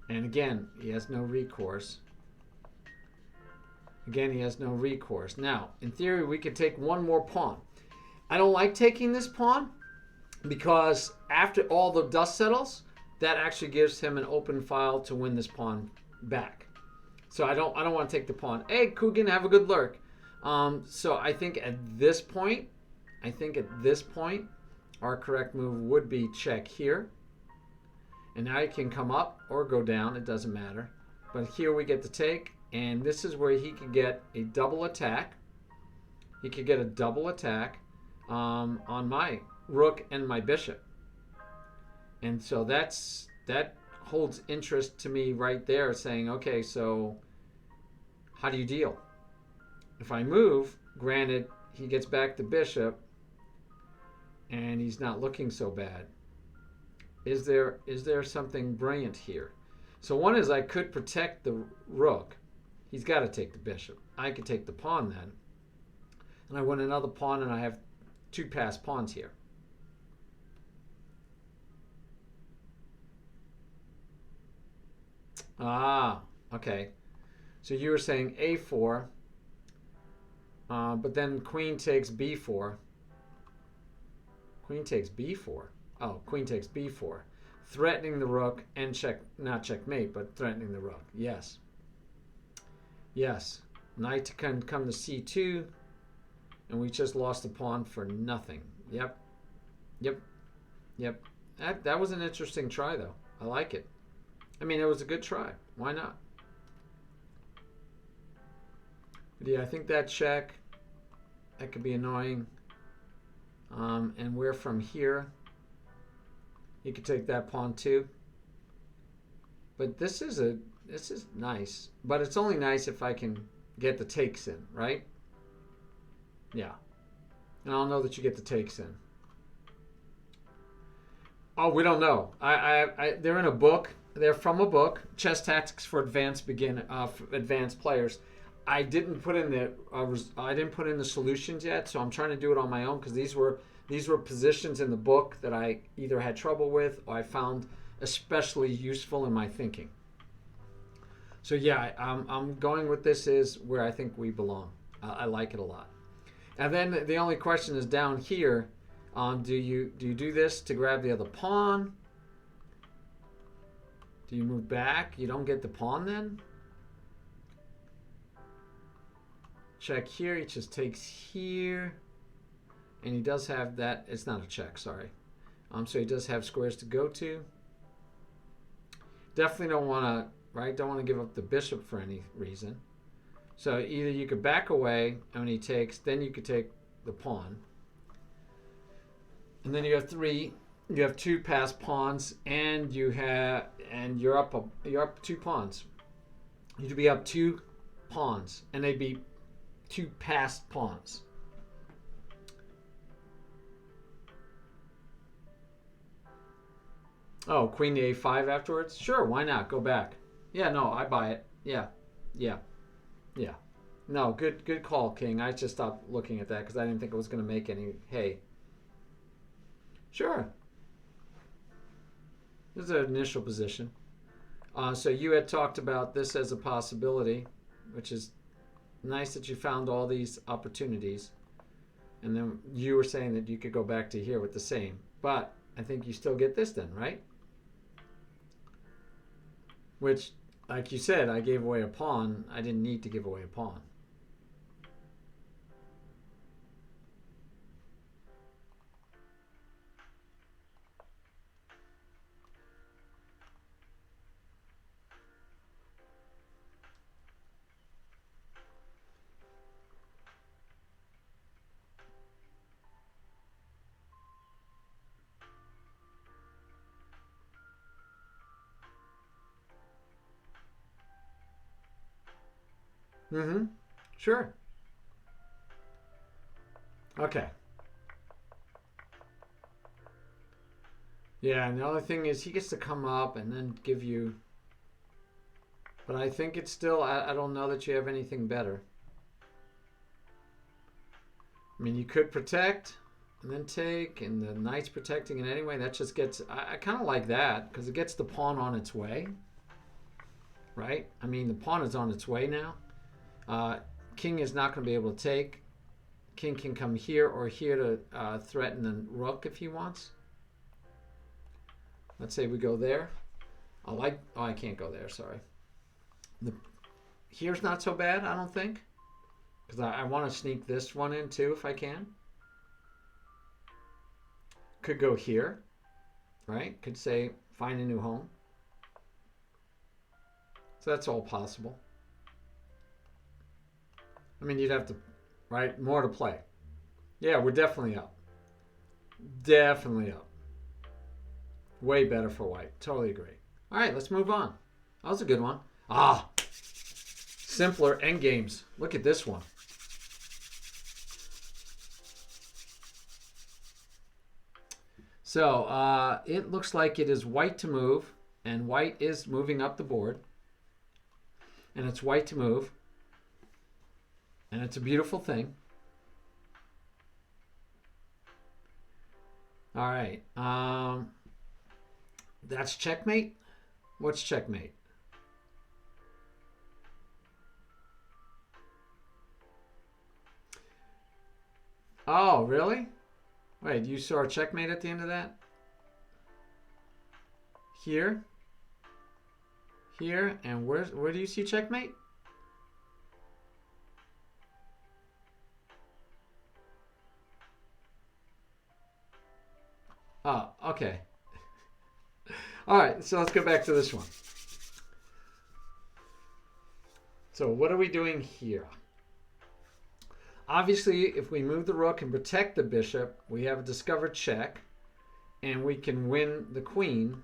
And again, he has no recourse. Again, he has no recourse. Now, in theory, we could take one more pawn. I don't like taking this pawn, because after all the dust settles, that actually gives him an open file to win this pawn back. So I don't want to take the pawn. Hey, Coogan, have a good lurk. So I think at this point, our correct move would be check here. And now he can come up or go down. It doesn't matter. But here we get to take. And this is where he could get a double attack. He could get a double attack on my rook and my bishop. And so that holds interest to me right there, saying, okay, so how do you deal? If I move, granted, he gets back the bishop, and he's not looking so bad. Is there something brilliant here? So one is I could protect the rook. He's got to take the bishop. I could take the pawn then, and I win another pawn, and I have two passed pawns here. Ah, okay. So you were saying a4, but then queen takes b4. Queen takes b4. Oh, queen takes b4. Threatening the rook and not checkmate, but threatening the rook. Yes. Yes. Knight can come to c2, and we just lost a pawn for nothing. Yep. Yep. Yep. That was an interesting try, though. I like it. I mean, it was a good try. Why not? But yeah, I think that check, that could be annoying. And we're from here. You could take that pawn too. But this is nice. But it's only nice if I can get the takes in, right? Yeah. And I'll know that you get the takes in. Oh, we don't know. They're in a book. They're from a book, Chess Tactics for Advanced Advanced Players. I didn't put in the solutions yet, so I'm trying to do it on my own because these were positions in the book that I either had trouble with or I found especially useful in my thinking. So yeah, I'm going with this is where I think we belong. I like it a lot. And then the only question is down here. Do you do this to grab the other pawn? Do you move back? You don't get the pawn then? Check here. He just takes here. And he does have that. It's not a check, sorry. So he does have squares to go to. Definitely don't want to, right? Don't want to give up the bishop for any reason. So either you could back away, and when he takes, then you could take the pawn. And then you have two passed pawns, and you're up 2 pawns. You'd be up 2 pawns, and they'd be 2 passed pawns. Oh, queen to a5 afterwards? Sure, why not? Go back. Yeah, no, I buy it. Yeah. No, good call, King. I just stopped looking at that because I didn't think it was going to make any hay. Sure. This is an initial position. So you had talked about this as a possibility, which is nice that you found all these opportunities. And then you were saying that you could go back to here with the same. But I think you still get this then, right? Which, like you said, I gave away a pawn. I didn't need to give away a pawn. Mm-hmm. Sure. Okay. Yeah, and the other thing is he gets to come up and then give you... But I think it's still... I don't know that you have anything better. I mean, you could protect and then take, and the knight's protecting it anyway. That just gets... I kind of like that because it gets the pawn on its way. Right? I mean, the pawn is on its way now. King is not going to be able to take. King can come here or here to threaten the rook if he wants. Let's say we go there. I can't go there, sorry. Here's not so bad, I don't think. Because I want to sneak this one in too if I can. Could go here, right? Could say, find a new home. So that's all possible. I mean, you'd have to, right? More to play. Yeah, we're definitely up. Definitely up. Way better for white. Totally agree. All right, let's move on. That was a good one. Ah, simpler endgames. Look at this one. So it looks like it is white to move, and white is moving up the board. And it's white to move. And it's a beautiful thing. All right. That's checkmate. What's checkmate? Oh, really? Wait, you saw a checkmate at the end of that? Here? Here? And where do you see checkmate? Oh, okay. All right, so let's go back to this one. So what are we doing here? Obviously, if we move the rook and protect the bishop, we have a discovered check, and we can win the queen,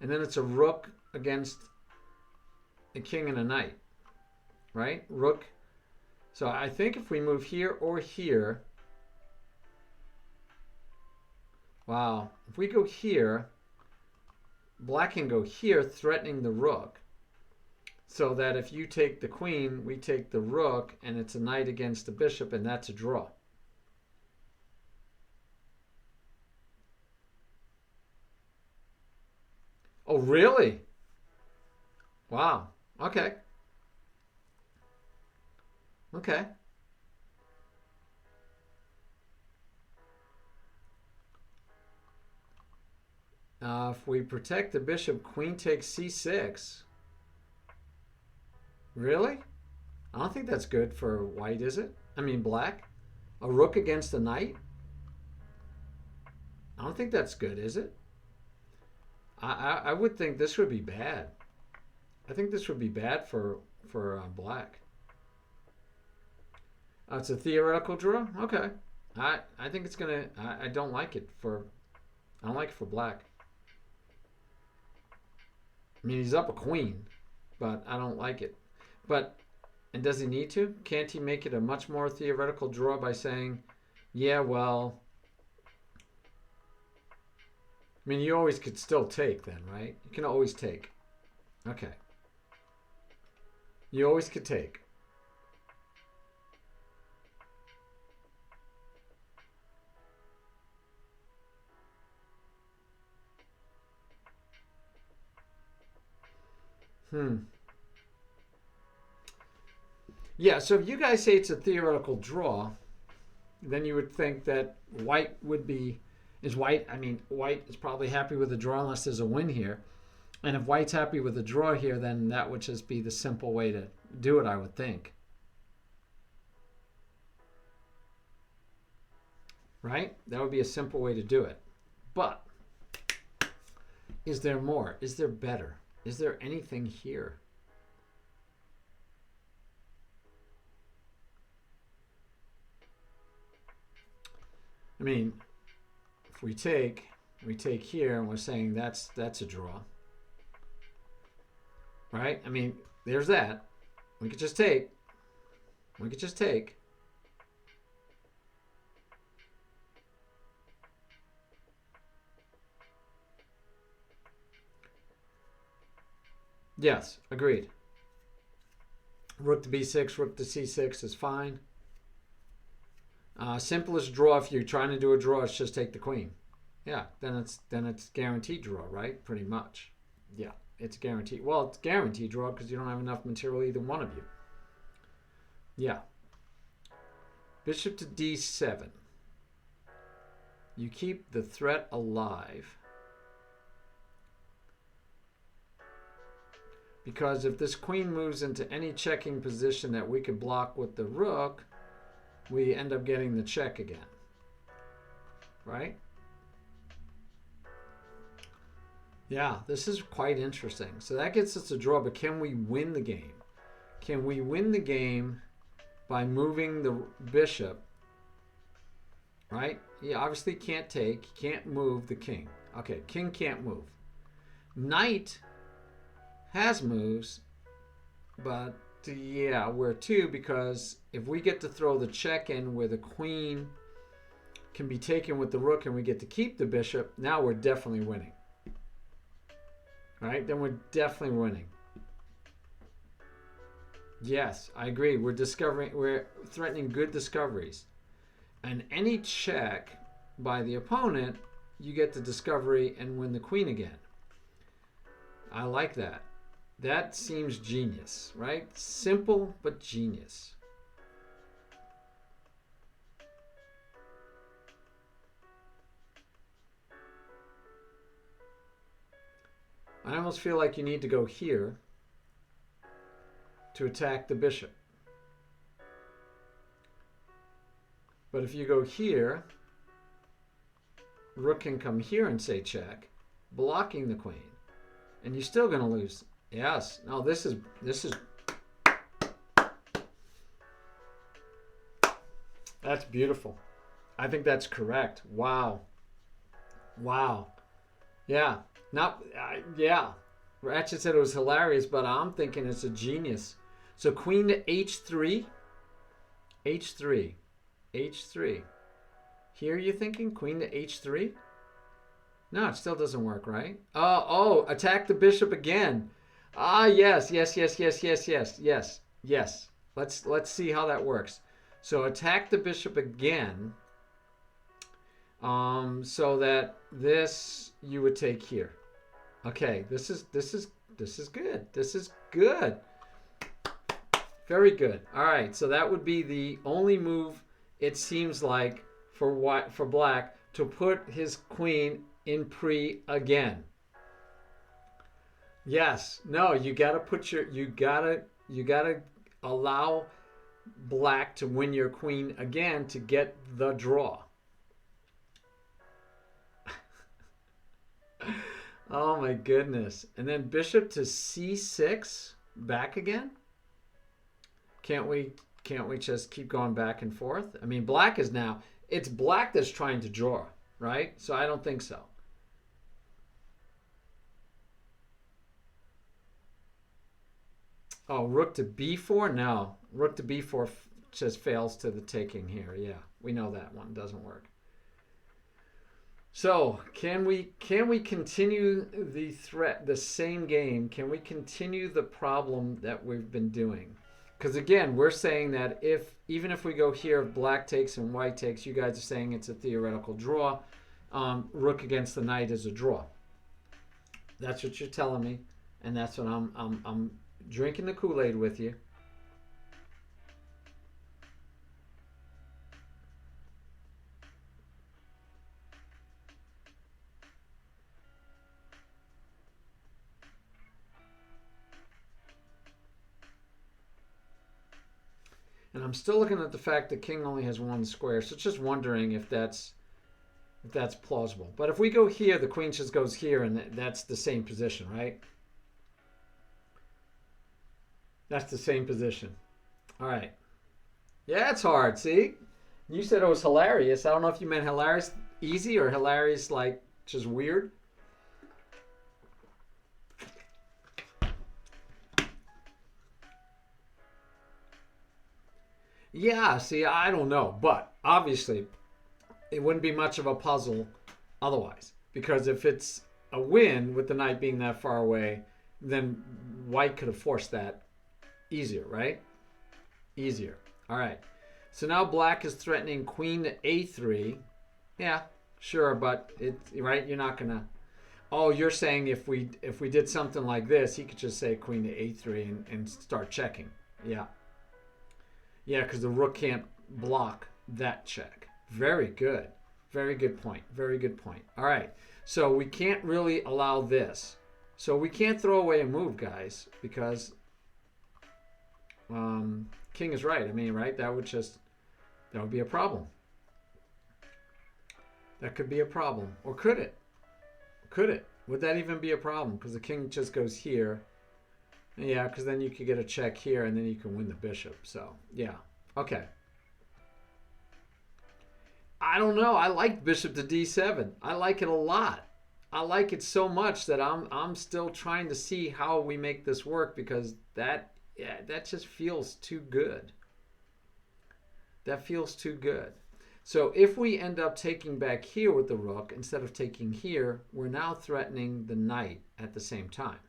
and then it's a rook against a king and a knight, right? Rook. So I think if we move here or here, wow, if we go here, black can go here, threatening the rook. So that if you take the queen, we take the rook, and it's a knight against the bishop, and that's a draw. Oh, really? Wow. Okay. Okay. If we protect the bishop, queen takes c6. Really? I don't think that's good for white, is it? I mean, black? A rook against a knight? I don't think that's good, is it? I would think this would be bad. I think this would be bad for black. It's a theoretical draw? Okay. I think it's going to... I don't like it for... I don't like it for black. I mean, he's up a queen, but I don't like it. But, and does he need to? Can't he make it a much more theoretical draw by saying, yeah, well, I mean, you always could still take then, right? You can always take. Okay. You always could take. Yeah, so if you guys say it's a theoretical draw, then you would think that white would be... white is probably happy with the draw unless there's a win here. And if white's happy with the draw here, then that would just be the simple way to do it, I would think. Right? That would be a simple way to do it. But is there more? Is there better? Is there anything here? I mean, if we take here and we're saying that's a draw. Right? I mean, there's that. We could just take. We could just take. Yes, agreed. Rook to b6, rook to c6 is fine. Simplest draw, if you're trying to do a draw, is just take the queen. Yeah, then it's guaranteed draw, right? Pretty much. Yeah, it's guaranteed. Well, it's guaranteed draw because you don't have enough material, either one of you. Yeah. Bishop to d7. You keep the threat alive. Because if this queen moves into any checking position that we could block with the rook, we end up getting the check again. Right? Yeah, this is quite interesting. So that gets us a draw, but can we win the game? Can we win the game by moving the bishop? Right? You obviously can't take, you can't move the king. Okay, king can't move. Knight has moves, but yeah, where to? Because if we get to throw the check in where the queen can be taken with the rook and we get to keep the bishop, now we're definitely winning. Right? Then we're definitely winning. Yes, I agree. We're threatening good discoveries. And any check by the opponent, you get the discovery and win the queen again. I like that. That seems genius, right? Simple, but genius. I almost feel like you need to go here to attack the bishop. But if you go here, rook can come here and say check, blocking the queen. And you're still going to lose. Yes. No, this is that's beautiful. I think that's correct. Wow. Wow. Yeah. Not yeah. Ratchet said it was hilarious, but I'm thinking it's a genius. So queen to h3, h3, h3. Here you're thinking queen to h3? No, it still doesn't work, right? Oh, attack the bishop again. Ah, yes. Let's see how that works. So attack the bishop again. So that this you would take here. Okay, this is good. This is good. Very good. All right, so that would be the only move it seems like for black to put his queen in pre again. Yes. No, you gotta allow black to win your queen again to get the draw. Oh my goodness. And then bishop to c6 back again? Can't we just keep going back and forth? I mean, black is now, it's black that's trying to draw, right? So I don't think so. Oh, rook to b4? No. Rook to b4 just fails to the taking here. Yeah, we know that one doesn't work. So can we continue the threat, the same game? Can we continue the problem that we've been doing? Because again, we're saying that even if we go here, if black takes and white takes, you guys are saying it's a theoretical draw. Rook against the knight is a draw. That's what you're telling me, and that's what I'm drinking the Kool-Aid with you. And I'm still looking at the fact that king only has one square, so just wondering if that's plausible. But if we go here, the queen just goes here, and that's the same position, right? That's the same position. All right. Yeah, it's hard. See? You said it was hilarious. I don't know if you meant hilarious easy or hilarious like just weird. Yeah, see, I don't know. But obviously, it wouldn't be much of a puzzle otherwise. Because if it's a win with the knight being that far away, then white could have forced that easier, right? Easier. All right. So now black is threatening queen to a3. Yeah, sure, but right, you're not gonna. Oh, you're saying if we did something like this, he could just say queen to a3 and start checking. Yeah. Yeah, because the rook can't block that check. Very good. Very good point. Very good point. All right. So we can't really allow this. So we can't throw away a move, guys, because king is right. I mean, right? That would be a problem. That could be a problem. Or could it? Could it? Would that even be a problem? Because the king just goes here. Yeah, because then you could get a check here, and then you can win the bishop. So, yeah. Okay. I don't know. I like bishop to d7. I like it a lot. I like it so much that I'm still trying to see how we make this work, because that just feels too good. That feels too good. So if we end up taking back here with the rook instead of taking here, we're now threatening the knight at the same time.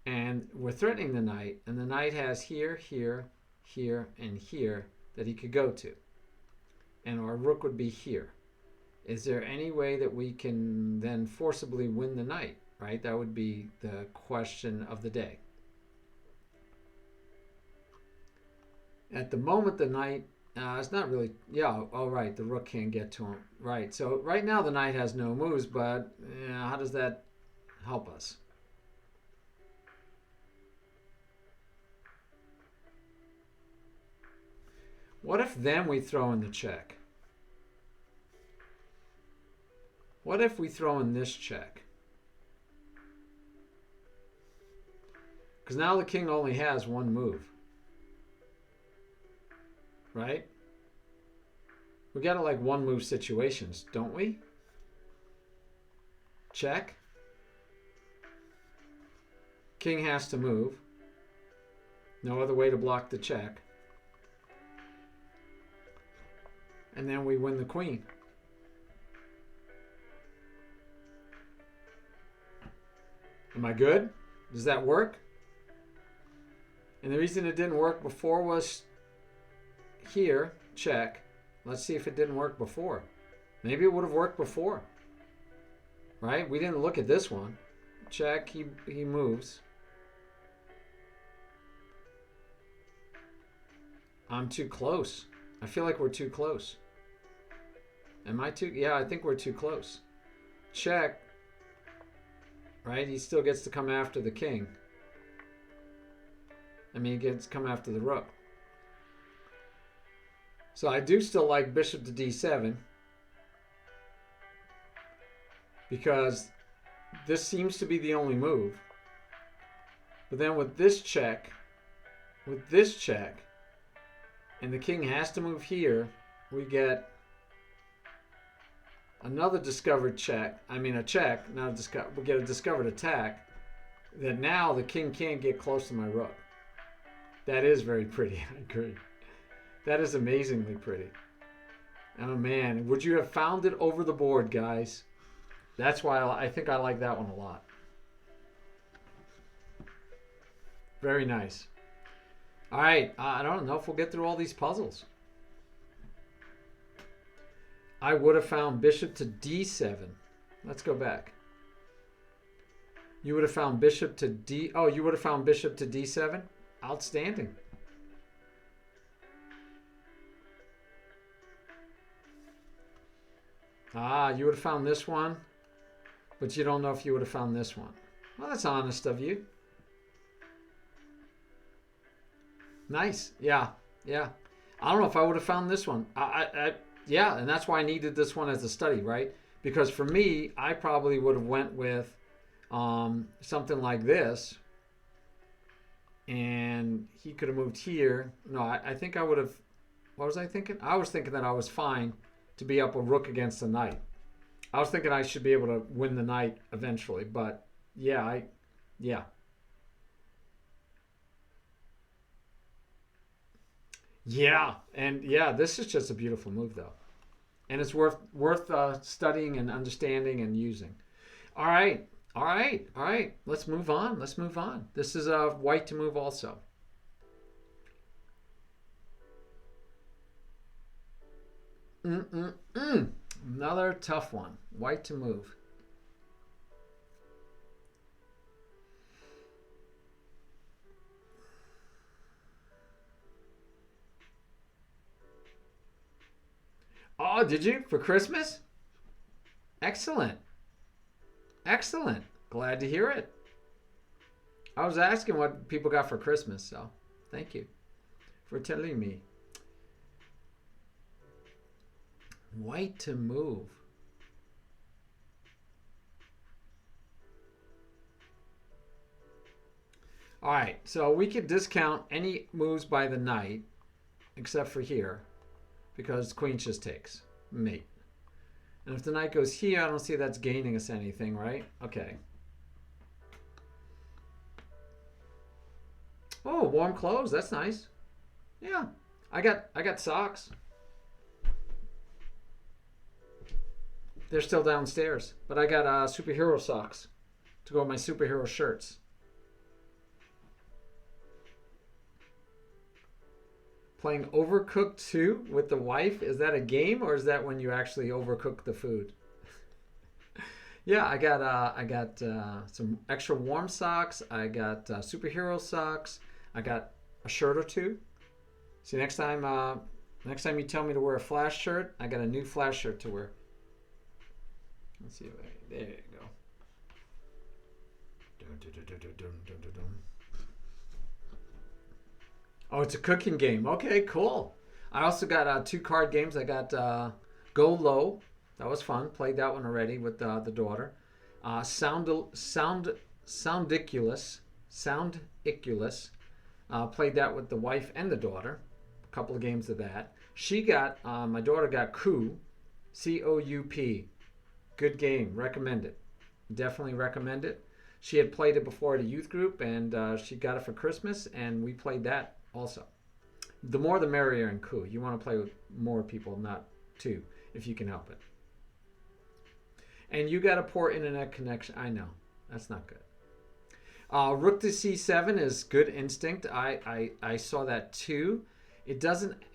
And we're threatening the knight, and the knight has here, here, here, and here that he could go to. And our rook would be here. Is there any way that we can then forcibly win the knight, right? That would be the question of the day. At the moment, the knight, it's not really, yeah, oh, right, the rook can't get to him. Right, so right now the knight has no moves, but how does that help us? What if then we throw in the check? What if we throw in this check? Because now the king only has one move. Right? We got to like one move situations, don't we? Check. King has to move. No other way to block the check. And then we win the queen. Am I good? Does that work? And the reason it didn't work before was here, check. Let's see if it didn't work before. Maybe it would have worked before. Right? We didn't look at this one. Check, he moves. I'm too close. I feel like we're too close. Am I too? Yeah, I think we're too close. Check. Right? He still gets to come after the king. I mean, he gets to come after the rook. So I do still like bishop to d7, because this seems to be the only move. But then with this check, and the king has to move here, we get another discovered check. I mean a check, not a discover. We get a discovered attack that now the king can't get close to my rook. That is very pretty, I agree. That is amazingly pretty. Oh man, would you have found it over the board, guys? That's why I think I like that one a lot. Very nice. All right, I don't know if we'll get through all these puzzles. I would have found bishop to d7. Let's go back. You would have found bishop to d... Oh, you would have found bishop to d7? Outstanding. You would have found this one, but you don't know if you would have found this one. Well, that's honest of you. Nice. Yeah. I don't know if I would have found this one. Yeah, and that's why I needed this one as a study, right? Because for me, I probably would have went with something like this, and he could have moved here. No, I think I would have... What was I thinking? I was thinking that I was fine to be up a rook against the knight. I was thinking I should be able to win the knight eventually, but yeah. Yeah, and yeah, this is just a beautiful move though. And it's worth studying and understanding and using. All right. Let's move on. This is white to move also. Another tough one. White to move. Oh, did you? For Christmas? Excellent. Glad to hear it. I was asking what people got for Christmas, so thank you for telling me. White to move. All right, so we could discount any moves by the knight except for here, because queen just takes mate. And if the knight goes here, I don't see that's gaining us anything, right? Okay. Oh, warm clothes. That's nice. Yeah. I got socks. They're still downstairs. But I got superhero socks to go with my superhero shirts. Playing Overcooked 2 with the wife. Is that a game or is that when you actually overcook the food? Yeah, I got some extra warm socks. I got superhero socks. I got a shirt or two. See, next time you tell me to wear a Flash shirt, I got a new Flash shirt to wear. Let's see. There you go. Oh, it's a cooking game. Okay, cool. I also got 2 card games. I got Go Low. That was fun. Played that one already with the daughter. Soundiculous. Played that with the wife and the daughter. A couple of games of that. My daughter got Coup. C-O-U-P. Good game. Recommend it. Definitely recommend it. She had played it before at a youth group, and she got it for Christmas, and we played that also. The more the merrier in Coup. You want to play with more people, not 2, if you can help it. And you got a poor internet connection. I know. That's not good. Rook to C7 is good instinct. I saw that too.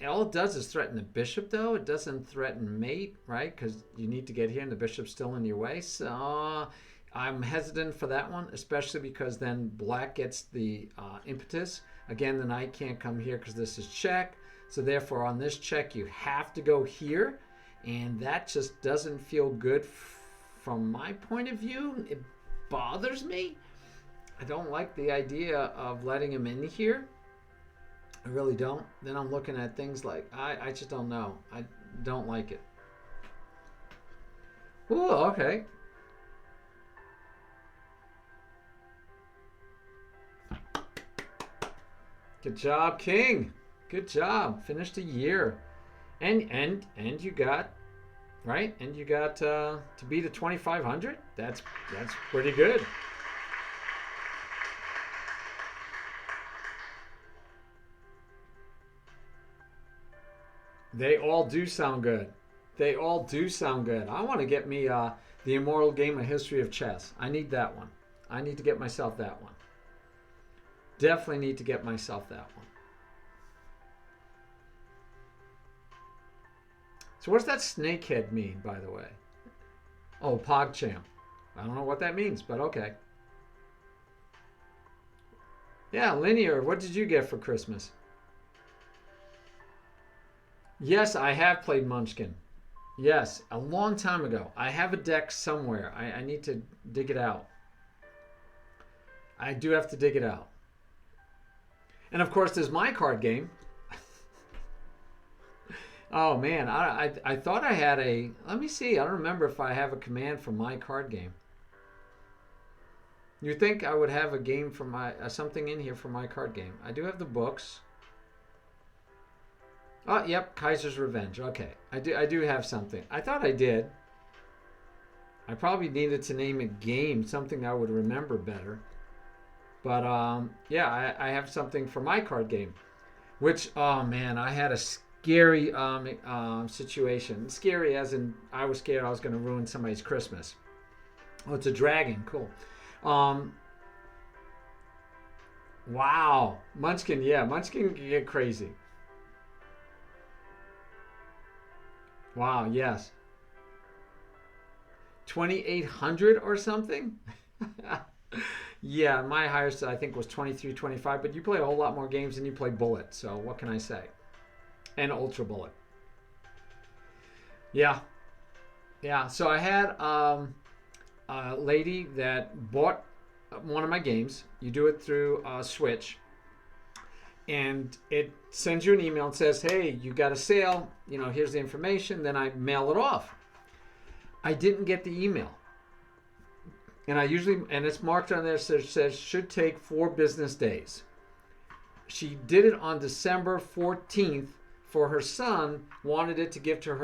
All it does is threaten the bishop, though. It doesn't threaten mate, right? Because you need to get here and the bishop's still in your way. So I'm hesitant for that one, especially because then black gets the impetus. Again, the knight can't come here because this is check. So therefore, on this check, you have to go here. And that just doesn't feel good from my point of view. It bothers me. I don't like the idea of letting him in here. I really don't. Then I'm looking at things like, I just don't know. I don't like it. Ooh, okay. Good job, King. Good job. Finished a year. And you got, right? And you got to beat a 2,500. That's pretty good. They all do sound good. They all do sound good. I want to get me the Immortal Game of History of Chess. I need that one. I need to get myself that one. Definitely need to get myself that one. So what's that snakehead mean, by the way? Oh, PogChamp. I don't know what that means, but okay. Yeah, Linear, what did you get for Christmas? Yes, I have played Munchkin. Yes, a long time ago. I have a deck somewhere. I need to dig it out. I do have to dig it out. And of course, there's my card game. Oh man, I thought I had a. Let me see. I don't remember if I have a command for my card game. You think I would have a game for my something in here for my card game? I do have the books. Oh, yep, Kaiser's Revenge. Okay, I do have something. I thought I did. I probably needed to name a game, something I would remember better. But yeah, I have something for my card game, which, oh man, I had a scary situation. Scary as in I was scared I was going to ruin somebody's Christmas. Oh, it's a dragon. Cool. Wow. Munchkin, yeah, Munchkin can get crazy. Wow, yes. 2,800 or something? Yeah, my highest I think was 23, 25, but you play a whole lot more games than you play Bullet, so what can I say? And Ultra Bullet. Yeah. Yeah, so I had a lady that bought one of my games. You do it through Switch. And it sends you an email and says, hey, you got a sale. You know, here's the information. Then I mail it off. I didn't get the email. And it's marked on there, says should take 4 business days. She did it on December 14th for her son, wanted it to give to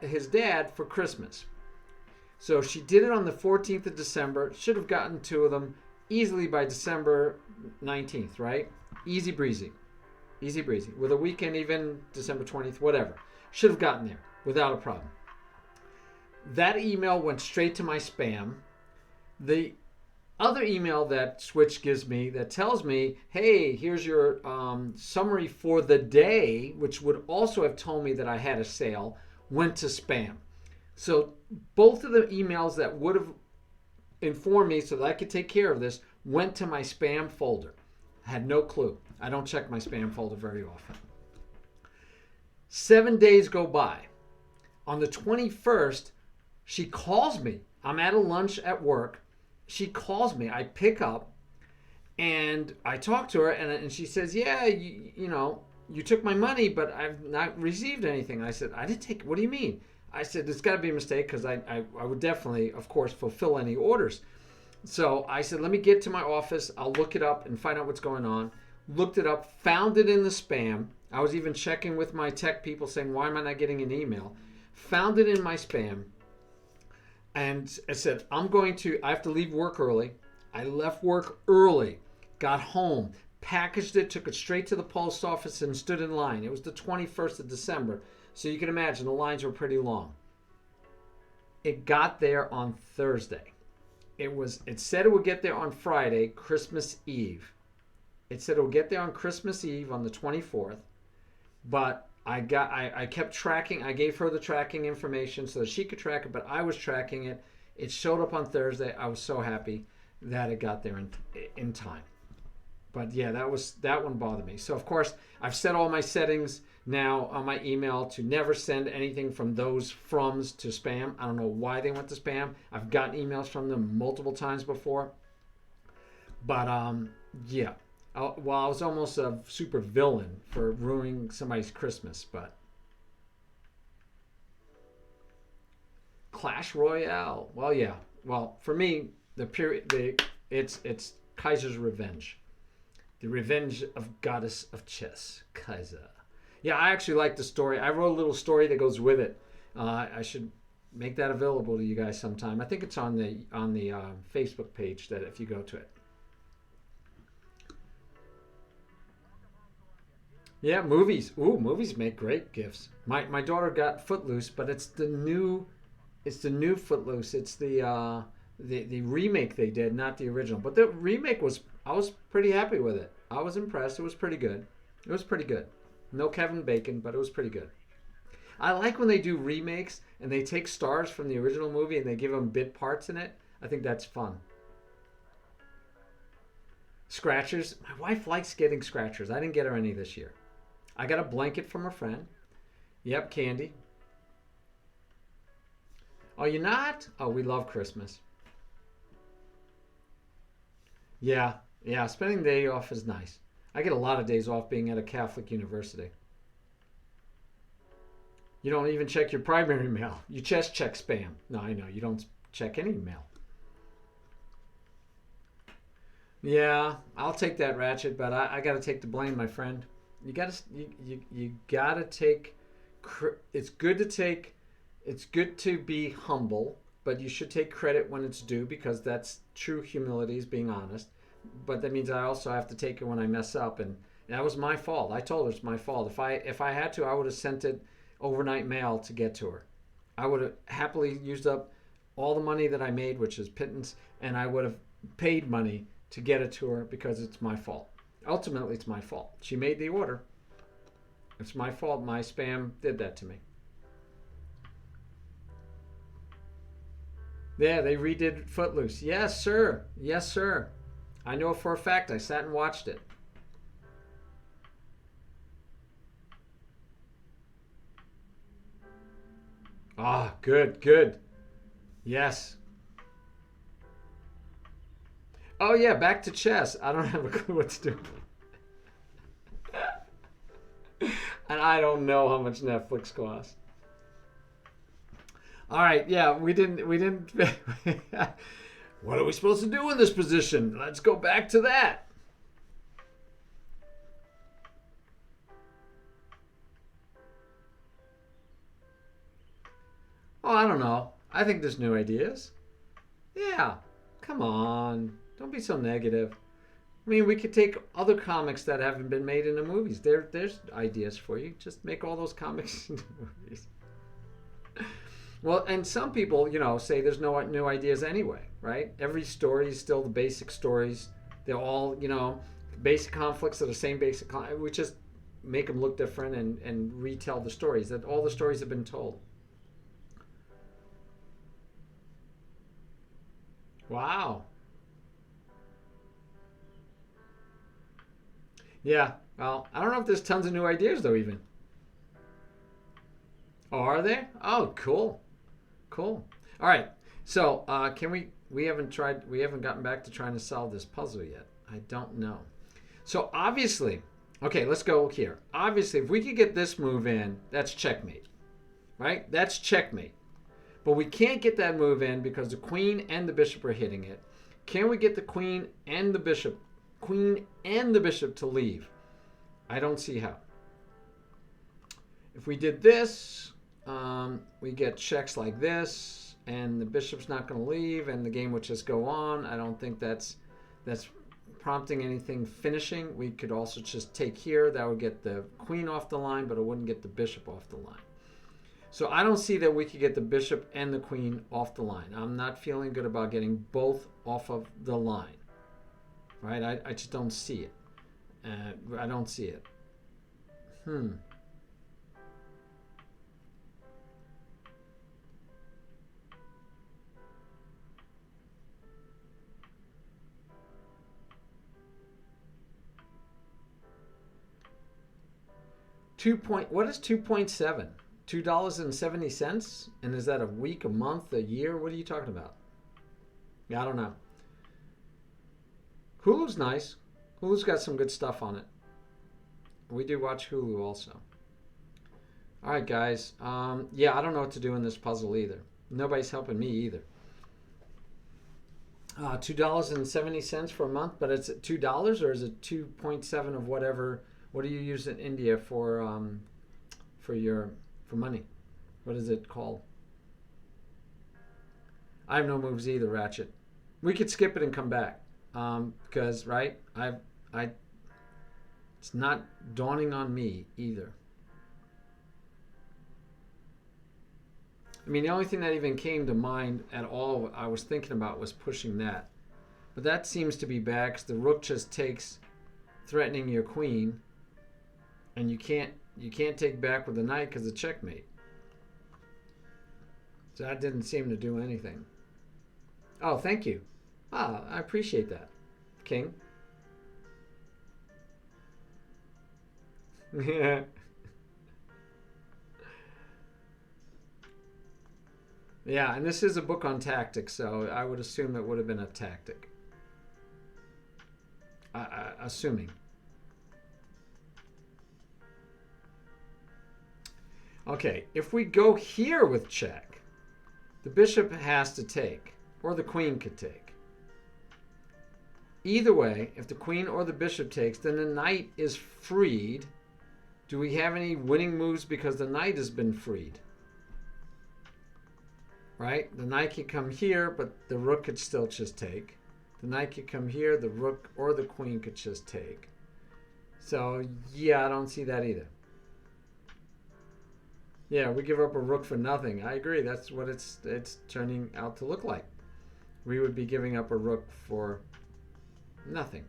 his dad for Christmas. So she did it on the 14th of December. Should have gotten two of them easily by December 19th, right? Easy breezy. Easy breezy. With a weekend, even December 20th, whatever. Should have gotten there without a problem. That email went straight to my spam. The other email that Switch gives me that tells me, hey, here's your summary for the day, which would also have told me that I had a sale, went to spam. So both of the emails that would have informed me so that I could take care of this went to my spam folder. I had no clue. I don't check my spam folder very often. 7 days go by. On the 21st, she calls me. I'm at a lunch at work. She calls me. I pick up and I talk to her and she says, yeah, you took my money, but I've not received anything. I said, I didn't take, what do you mean? I said, it's got to be a mistake because I would definitely, of course, fulfill any orders. So I said, let me get to my office. I'll look it up and find out what's going on. Looked it up, found it in the spam. I was even checking with my tech people saying, why am I not getting an email? Found it in my spam. And I said, I have to leave work early. I left work early, got home, packaged it, took it straight to the post office and stood in line. It was the 21st of December. So you can imagine the lines were pretty long. It got there on Thursday. It said it would get there on Friday, Christmas Eve. It said it would get there on Christmas Eve on the 24th. But I kept tracking. I gave her the tracking information so that she could track it, but I was tracking it. It showed up on Thursday. I was so happy that it got there in time. But yeah, that one bothered me. So of course, I've set all my settings now on my email to never send anything from those froms to spam. I don't know why they went to spam. I've gotten emails from them multiple times before. But yeah. Well, I was almost a super villain for ruining somebody's Christmas, but Clash Royale. Well, yeah. Well, for me, it's Kaiser's Revenge, the revenge of Goddess of Chess, Kaiser. Yeah, I actually like the story. I wrote a little story that goes with it. I should make that available to you guys sometime. I think it's on the Facebook page that if you go to it. Yeah, movies. Ooh, movies make great gifts. My daughter got Footloose, but it's the new Footloose. It's the remake they did, not the original. But the remake I was pretty happy with it. I was impressed. It was pretty good. It was pretty good. No Kevin Bacon, but it was pretty good. I like when they do remakes and they take stars from the original movie and they give them bit parts in it. I think that's fun. Scratchers. My wife likes getting scratchers. I didn't get her any this year. I got a blanket from a friend. Yep, candy. Oh, you're not? Oh, we love Christmas. Yeah, spending the day off is nice. I get a lot of days off being at a Catholic university. You don't even check your primary mail. You just check spam. No, I know. You don't check any mail. Yeah, I'll take that ratchet, but I got to take the blame, my friend. You gotta take. It's good to be humble, but you should take credit when it's due because that's true humility is being honest. But that means I also have to take it when I mess up, and that was my fault. I told her it's my fault. If I had to, I would have sent it overnight mail to get to her. I would have happily used up all the money that I made, which is pittance, and I would have paid money to get it to her because it's my fault. Ultimately, it's my fault. She made the order. It's my fault. My spam did that to me. Yeah, they redid Footloose. Yes, sir. Yes, sir. I know for a fact. I sat and watched it. Ah, good, good. Yes. Oh, yeah, back to chess. I don't have a clue what to do. And I don't know how much Netflix costs. All right, yeah, we didn't. What are we supposed to do in this position? Let's go back to that. Oh, I don't know. I think there's new ideas. Yeah, come on. Don't be so negative. I mean, we could take other comics that haven't been made into movies. There's ideas for you. Just make all those comics into movies. Well, and some people, say there's no new ideas anyway, right? Every story is still the basic stories. They're all, basic conflicts are the same basic. We just make them look different and retell the stories. That all the stories have been told. Wow. Yeah. Well, I don't know if there's tons of new ideas though. Even. Oh, are there? Oh, cool. Cool. All right. So, can we? We haven't tried. We haven't gotten back to trying to solve this puzzle yet. I don't know. So obviously, okay. Let's go here. Obviously, if we could get this move in, that's checkmate, right? That's checkmate. But we can't get that move in because the queen and the bishop are hitting it. Can we get the queen and the bishop to leave? I don't see how. If we did this, we get checks like this, and the bishop's not going to leave, and the game would just go on. I don't think that's prompting anything finishing. We could also just take here. That would get the queen off the line, but it wouldn't get the bishop off the line. So I don't see that we could get the bishop and the queen off the line. I'm not feeling good about getting both off of the line. Right? I just don't see it. I don't see it. 2 point. What is 2.7? $2.70? And is that a week, a month, a year? What are you talking about? Yeah, I don't know. Hulu's nice. Hulu's got some good stuff on it. We do watch Hulu also. All right, guys. Yeah, I don't know what to do in this puzzle either. Nobody's helping me either. $2.70 for a month, but it's $2 or is it 2.7 of whatever? What do you use in India for money? What is it called? I have no moves either, Ratchet. We could skip it and come back because right, it's not dawning on me either. I mean, the only thing that even came to mind at all I was thinking about was pushing that. But that seems to be bad because the rook just takes, threatening your queen. And you can't take back with the knight because of checkmate. So that didn't seem to do anything. Oh, thank you. I appreciate that, King. Yeah. Yeah, and this is a book on tactics, so I would assume it would have been a tactic. Assuming. Okay, if we go here with check, the bishop has to take, or the queen could take. Either way, if the queen or the bishop takes, then the knight is freed. Do we have any winning moves because the knight has been freed? Right? The knight could come here, but the rook could still just take. The knight could come here, the rook or the queen could just take. So, yeah, I don't see that either. Yeah, we give up a rook for nothing. I agree. That's what it's turning out to look like. We would be giving up a rook for nothing.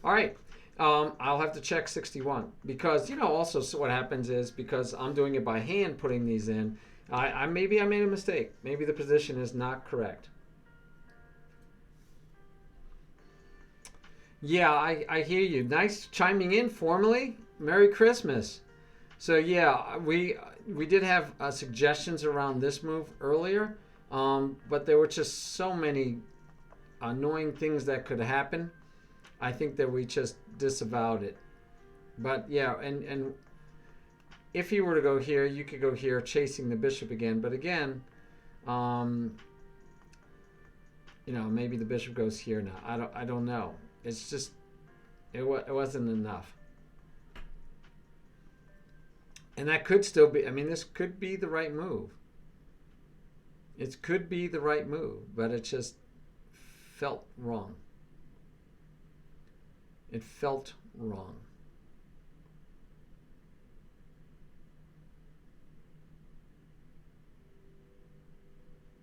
All right. I'll have to check 61 because, also so what happens is because I'm doing it by hand putting these in, maybe I made a mistake. Maybe the position is not correct. Yeah, I hear you. Nice chiming in formally. Merry Christmas. So yeah, we did have suggestions around this move earlier, but there were just so many annoying things that could happen. I think that we just disavowed it. But yeah, and if you were to go here, you could go here chasing the bishop again. But again, maybe the bishop goes here now. I don't know. It's just it wasn't enough. And that could still be, I mean, this could be the right move. It could be the right move, but it just felt wrong. It felt wrong.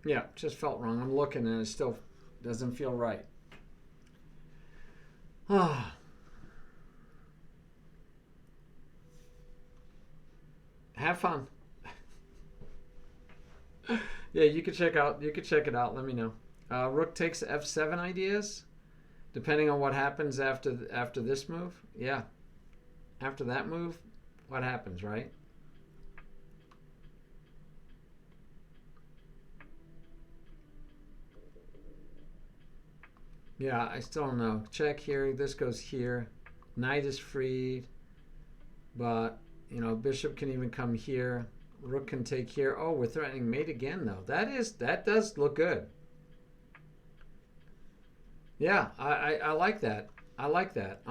Yeah, just felt wrong. I'm looking and it still doesn't feel right. Ah. Have fun. Yeah, you could check it out. Let me know. Rook takes f7 ideas, depending on what happens after this move. Yeah, after that move, what happens, right? Yeah, I still don't know. Check here. This goes here. Knight is freed, but bishop can even come here. Rook can take here. Oh, we're threatening mate again, though. That does look good. Yeah, I like that. I like that.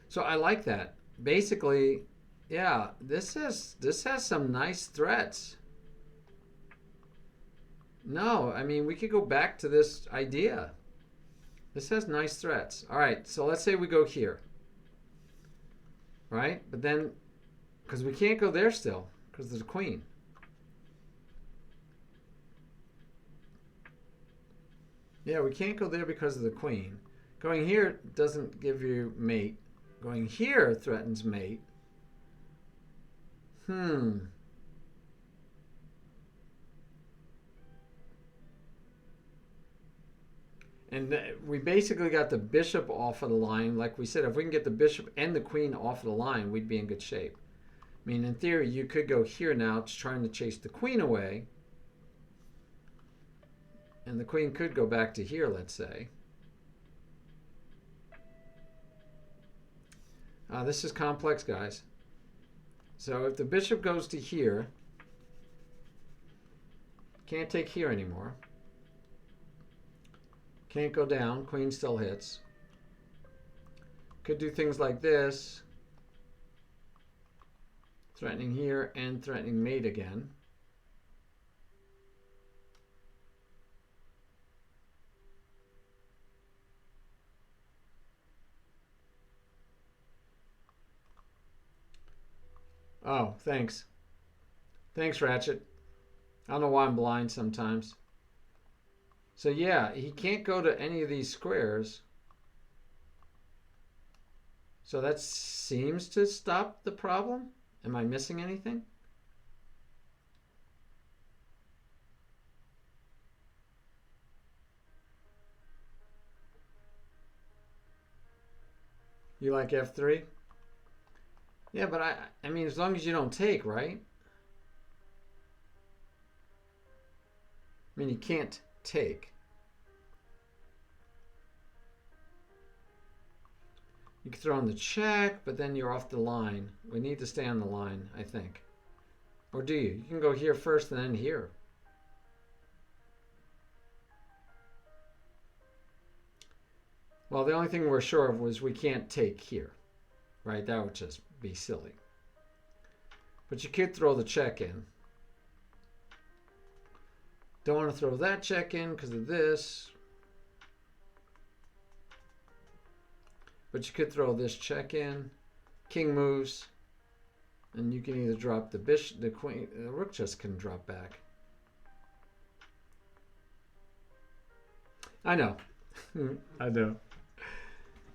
So I like that. Basically, yeah, this has some nice threats. No, I mean we could go back to this idea. This has nice threats. All right, so let's say we go here, right? But then, because we can't go there still, because there's a queen. Yeah, we can't go there because of the queen. Going here doesn't give you mate. Going here threatens mate. And we basically got the bishop off of the line. Like we said, if we can get the bishop and the queen off of the line, we'd be in good shape. I mean, in theory, you could go here now, trying to chase the queen away. And the queen could go back to here, let's say. This is complex, guys. So if the bishop goes to here, can't take here anymore. Can't go down. Queen still hits. Could do things like this. Threatening here and threatening mate again. Oh, thanks. Thanks, Ratchet. I don't know why I'm blind sometimes. So yeah, he can't go to any of these squares. So that seems to stop the problem. Am I missing anything? You like F3? Yeah, but I mean, as long as you don't take, right? I mean, you can't take. You can throw in the check, but then you're off the line. We need to stay on the line, I think. Or do you? You can go here first and then here. Well, the only thing we're sure of was we can't take here, right? That would just be silly. But you could throw the check in. Don't want to throw that check in because of this. But you could throw this check in. King moves. And you can either drop the bishop, the queen. The rook just can drop back. I know. I know.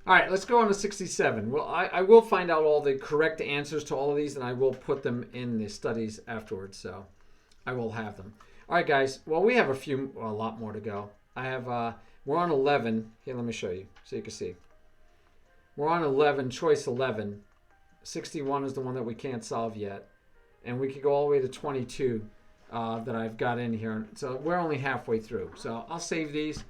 All right, let's go on to 67. Well, I will find out all the correct answers to all of these, and I will put them in the studies afterwards, so I will have them. All right, guys. Well, we have a lot more to go. We're on 11. Here, let me show you so you can see. We're on 11, choice 11. 61 is the one that we can't solve yet. And we could go all the way to 22 that I've got in here. So we're only halfway through. So I'll save these.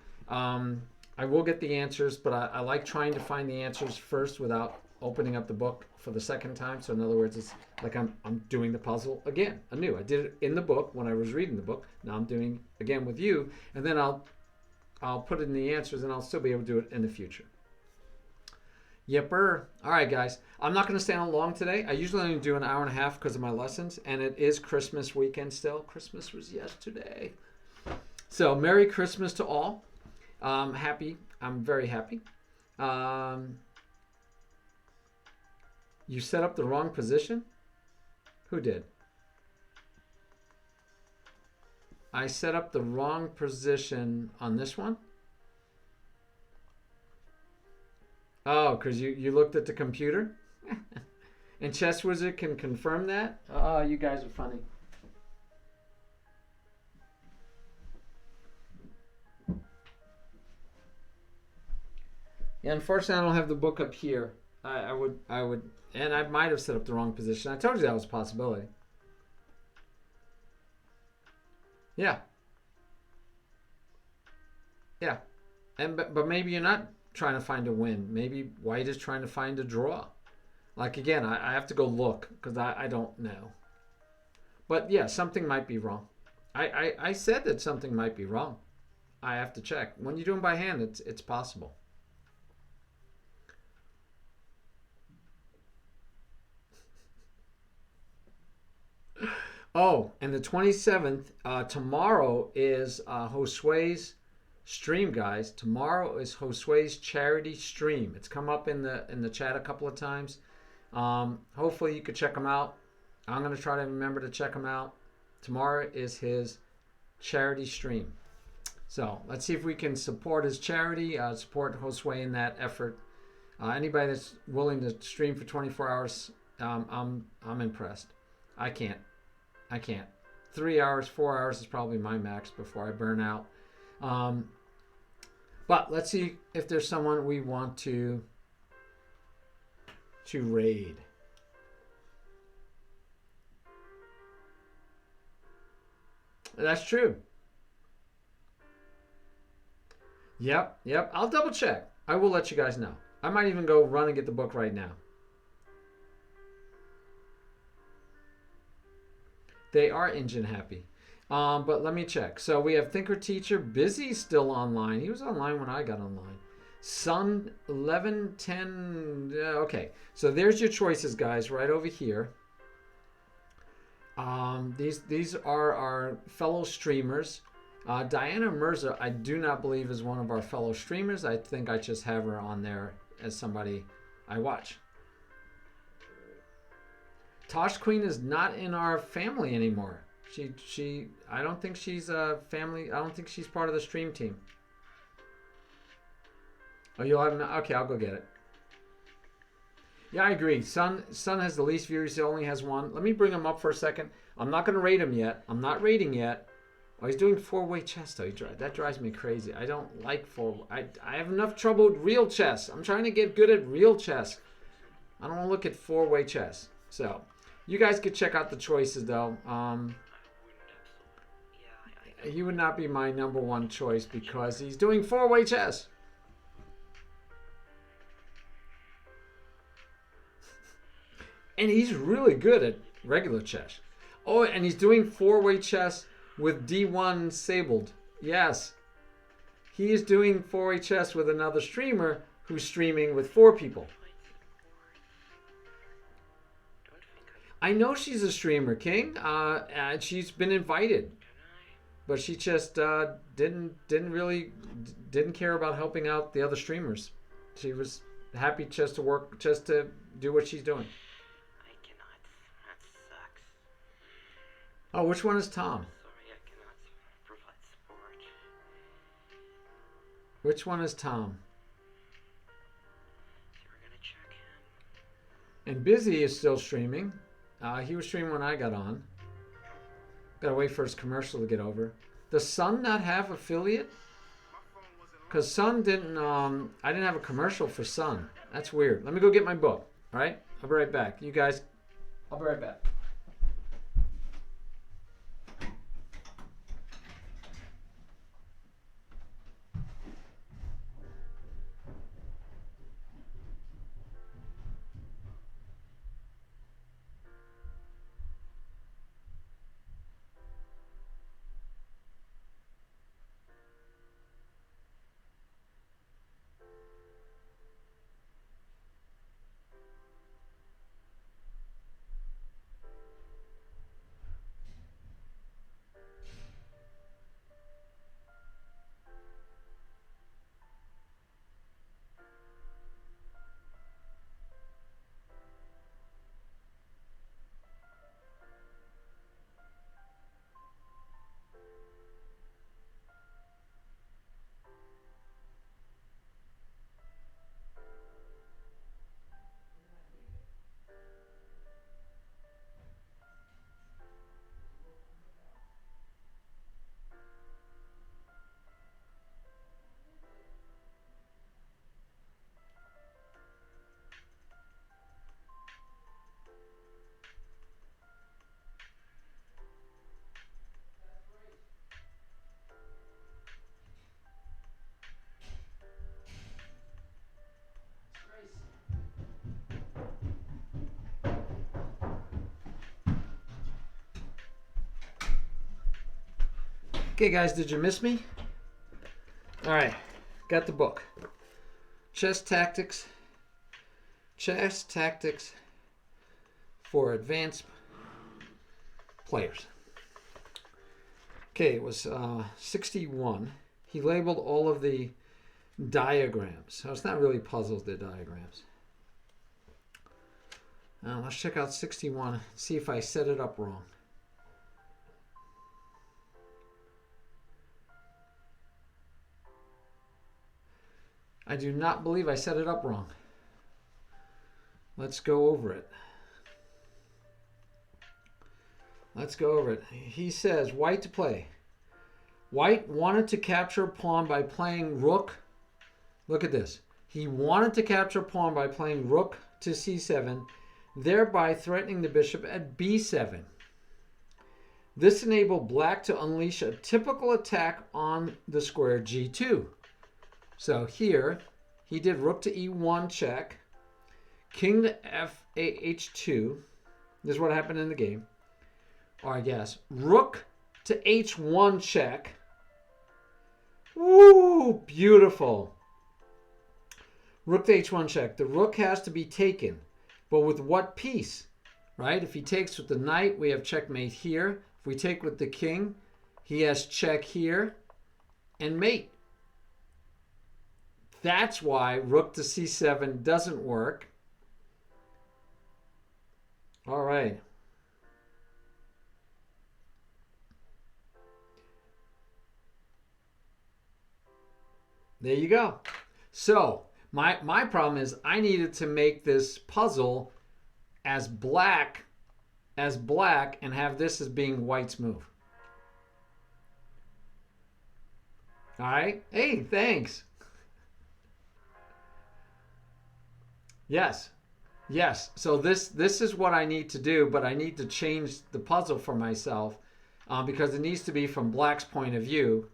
I will get the answers, but I like trying to find the answers first without opening up the book for the second time. So in other words, it's like I'm doing the puzzle again, anew. I did it in the book when I was reading the book. Now I'm doing again with you, and then I'll put in the answers, and I'll still be able to do it in the future. Yipper. All right, guys. I'm not going to stay on long today. I usually only do an hour and a half because of my lessons, and it is Christmas weekend still. Christmas was yesterday. So, Merry Christmas to all. Happy. I'm very happy. Um, you set up the wrong position? Who did? I set up the wrong position on this one? Oh, because you looked at the computer? And Chess Wizard can confirm that? Oh, you guys are funny. Yeah, unfortunately, I don't have the book up here. I would, and I might have set up the wrong position. I told you that was a possibility. Yeah, yeah, and but maybe you're not trying to find a win. Maybe White is trying to find a draw. Like again, I have to go look because I don't know. But yeah, something might be wrong. I said that something might be wrong. I have to check. When you're doing by hand, it's possible. Oh, and the 27th, tomorrow is Josue's stream, guys. Tomorrow is Josue's charity stream. It's come up in the chat a couple of times. Hopefully you could check him out. I'm gonna try to remember to check him out. Tomorrow is his charity stream. So let's see if we can support his charity, support Josue in that effort. Anybody that's willing to stream for 24 hours, I'm impressed. I can't. I can't. 3 hours, 4 hours is probably my max before I burn out. Um, but let's see if there's someone we want to raid. That's true. Yep. I'll double check. I will let you guys know. I might even go run and get the book right now. They are engine happy. But let me check. So we have Thinker Teacher. Busy still online. He was online when I got online. Sun 1110. Okay. So there's your choices, guys, right over here. These are our fellow streamers. Diana Mirza, I do not believe is one of our fellow streamers. I think I just have her on there as somebody I watch. Tosh Queen is not in our family anymore. I don't think she's a family. I don't think she's part of the stream team. Oh, you'll have okay. I'll go get it. Yeah, I agree. Sun has the least viewers. He only has one. Let me bring him up for a second. I'm not going to rate him yet. I'm not rating yet. Oh, he's doing four-way chess though. That drives me crazy. I don't like I have enough trouble with real chess. I'm trying to get good at real chess. I don't want to look at four-way chess. So, you guys could check out the choices though. He would not be my number one choice because he's doing four-way chess. And he's really good at regular chess. Oh, and he's doing four-way chess with D1 Sabled. Yes. He is doing four-way chess with another streamer who's streaming with 4 people. I know she's a streamer, King. And she's been invited. But she just didn't care about helping out the other streamers. She was happy just to do what she's doing. I cannot. That sucks. Oh, which one is Tom? Sorry, I cannot provide support. Which one is Tom? So we're gonna check him. And Busy is still streaming. He was streaming when I got on. Gotta wait for his commercial to get over. Does Sun not have affiliate? Because Sun didn't, I didn't have a commercial for Sun. That's weird. Let me go get my book. All right? I'll be right back. You guys, I'll be right back. Okay, guys, did you miss me? All right, got the book. Chess Tactics for Advanced Players. Okay, it was 61. He labeled all of the diagrams. So it's not really puzzles, they're diagrams. Now let's check out 61, see if I set it up wrong. I do not believe I set it up wrong. Let's go over it. Let's go over it. He says, white to play. White wanted to capture a pawn by playing rook. Look at this. He wanted to capture a pawn by playing rook to c7, thereby threatening the bishop at b7. This enabled black to unleash a typical attack on the square g2. So here, he did rook to e1 check, king to h2. This is what happened in the game. Or I guess, rook to h1 check. Woo, beautiful. Rook to h1 check. The rook has to be taken. But with what piece? Right? If he takes with the knight, we have checkmate here. If we take with the king, he has check here and mate. That's why rook to c7 doesn't work. All right. There you go. So my problem is I needed to make this puzzle as black and have this as being white's move. All right. Hey, thanks. Yes. Yes. So this is what I need to do, but I need to change the puzzle for myself because it needs to be from black's point of view,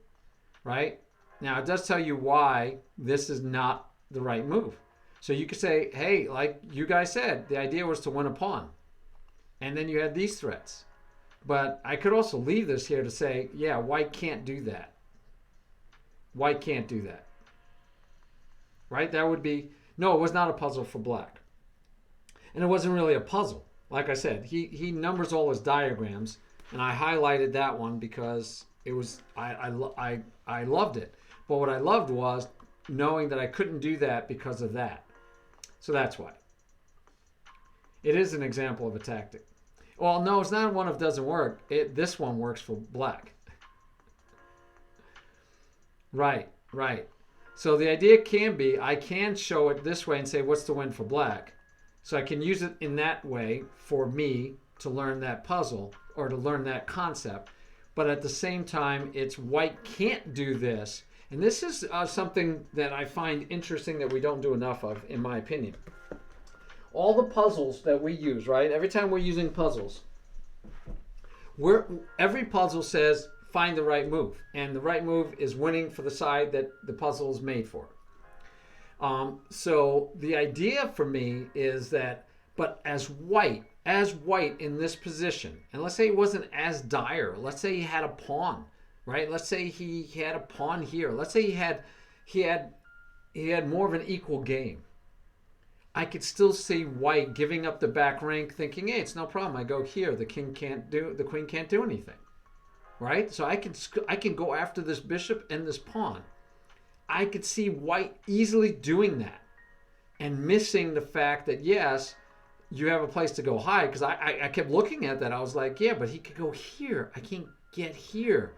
right? Now, it does tell you why this is not the right move. So you could say, hey, like you guys said, the idea was to win a pawn. And then you had these threats. But I could also leave this here to say, yeah, white can't do that. White can't do that. Right? That would be... No, it was not a puzzle for black. And it wasn't really a puzzle. Like I said, he numbers all his diagrams. And I highlighted that one because it was... I loved it. But what I loved was knowing that I couldn't do that because of that. So that's why. It is an example of a tactic. Well, no, it's not one of doesn't work. This one works for black. Right, right. So the idea can be I can show it this way and say what's the win for black. So I can use it in that way for me to learn that puzzle or to learn that concept. But at the same time, it's white can't do this. And this is something that I find interesting that we don't do enough of, in my opinion. All the puzzles that we use, right? Every time we're using puzzles, every puzzle says find the right move. And the right move is winning for the side that the puzzle is made for. So the idea for me is that, but as white in this position, and let's say he wasn't as dire, let's say he had a pawn, right? Let's say he had a pawn here. Let's say he had more of an equal game. I could still see white giving up the back rank, thinking, hey, it's no problem. I go here. The queen can't do anything, right? So I can go after this bishop and this pawn. I could see white easily doing that and missing the fact that, yes, you have a place to go high. Because I kept looking at that. I was like, yeah, but he could go here. I can't get here.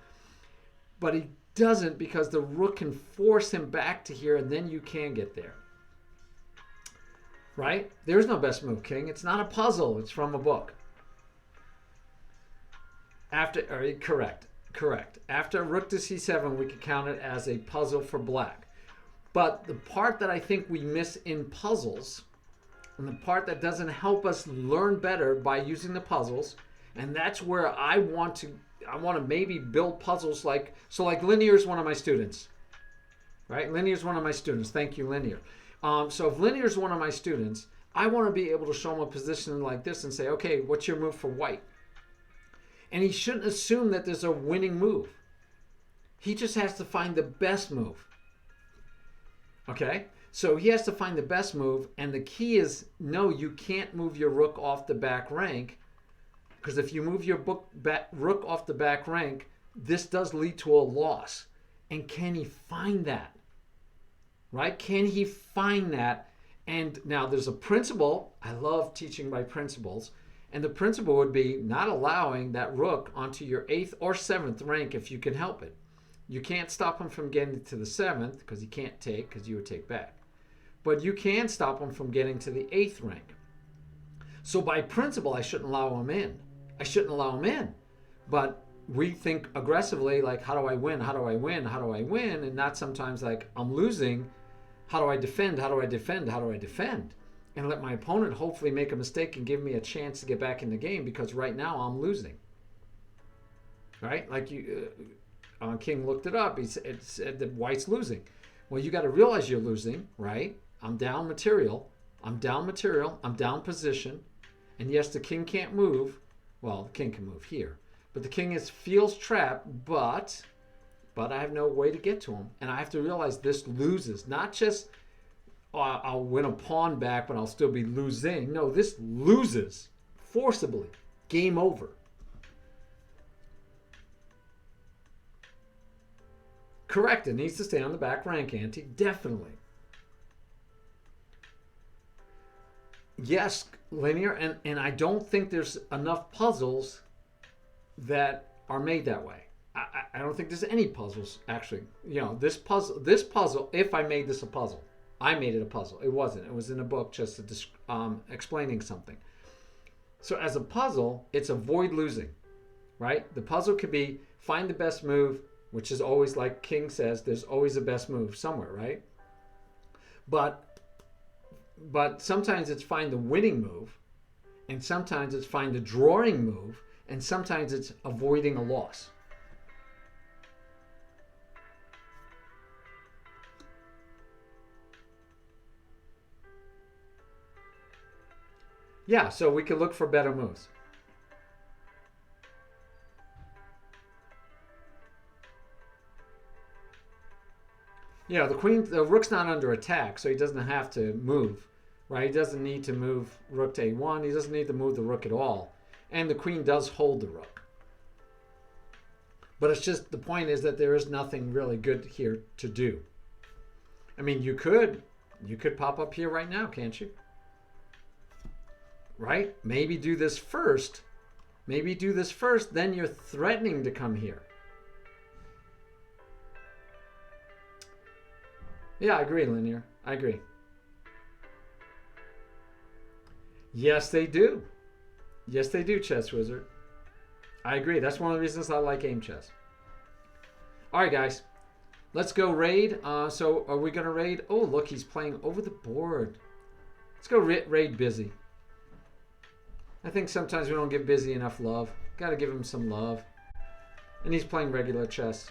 But he doesn't because the rook can force him back to here, and then you can get there. Right? There's no best move, king. It's not a puzzle. It's from a book. Correct. After rook to c7, we could count it as a puzzle for black. But the part that I think we miss in puzzles, and the part that doesn't help us learn better by using the puzzles, and that's where I want to maybe build puzzles like Linear is one of my students. Right? Linear is one of my students. Thank you, Linear. So if Linear is one of my students, I want to be able to show him a position like this and say, okay, what's your move for white? And he shouldn't assume that there's a winning move. He just has to find the best move. Okay? So he has to find the best move, and the key is, no, you can't move your rook off the back rank, because if you move your rook off the back rank, this does lead to a loss. And can he find that? Right? Can he find that? And now there's a principle. I love teaching by principles. And the principle would be not allowing that rook onto your 8th or 7th rank if you can help it. You can't stop him from getting to the 7th because he can't take, because you would take back. But you can stop him from getting to the 8th rank. So by principle, I shouldn't allow him in. I shouldn't allow him in. But we think aggressively like, how do I win? How do I win? How do I win? And not sometimes like, I'm losing. How do I defend? How do I defend? How do I defend? And let my opponent hopefully make a mistake and give me a chance to get back in the game, because right now I'm losing. Right? Like King looked it up. It said that White's losing. Well, you got to realize you're losing, right? I'm down material. I'm down material. I'm down position. And yes, the king can't move. Well, the king can move here. But the king feels trapped, but I have no way to get to him. And I have to realize this loses. Not just, I'll win a pawn back, but I'll still be losing. No, this loses forcibly. Game over. Correct. It needs to stay on the back rank, Auntie. Definitely. Yes, linear. And I don't think there's enough puzzles that are made that way. I don't think there's any puzzles, actually. This puzzle, if I made this a puzzle, I made it a puzzle. It wasn't. It was in a book just explaining something. So as a puzzle, it's avoid losing, right? The puzzle could be find the best move, which is always, like King says, there's always a best move somewhere, right? But sometimes it's find the winning move, and sometimes it's find the drawing move, and sometimes it's avoiding a loss. Yeah, so we could look for better moves. Yeah, the rook's not under attack, so he doesn't have to move, right? He doesn't need to move rook to a1. He doesn't need to move the rook at all. And the queen does hold the rook. But it's just, the point is that there is nothing really good here to do. I mean, you could pop up here right now, can't you? Right? Maybe do this first. Maybe do this first, then you're threatening to come here. Yeah, I agree, Linear. I agree. Yes, they do. Yes, they do, Chess Wizard. I agree. That's one of the reasons I like game chess. All right, guys. Let's go raid. So are we going to raid? Oh, look, he's playing over the board. Let's go raid Busy. I think sometimes we don't give Busy enough love. Got to give him some love. And he's playing regular chess.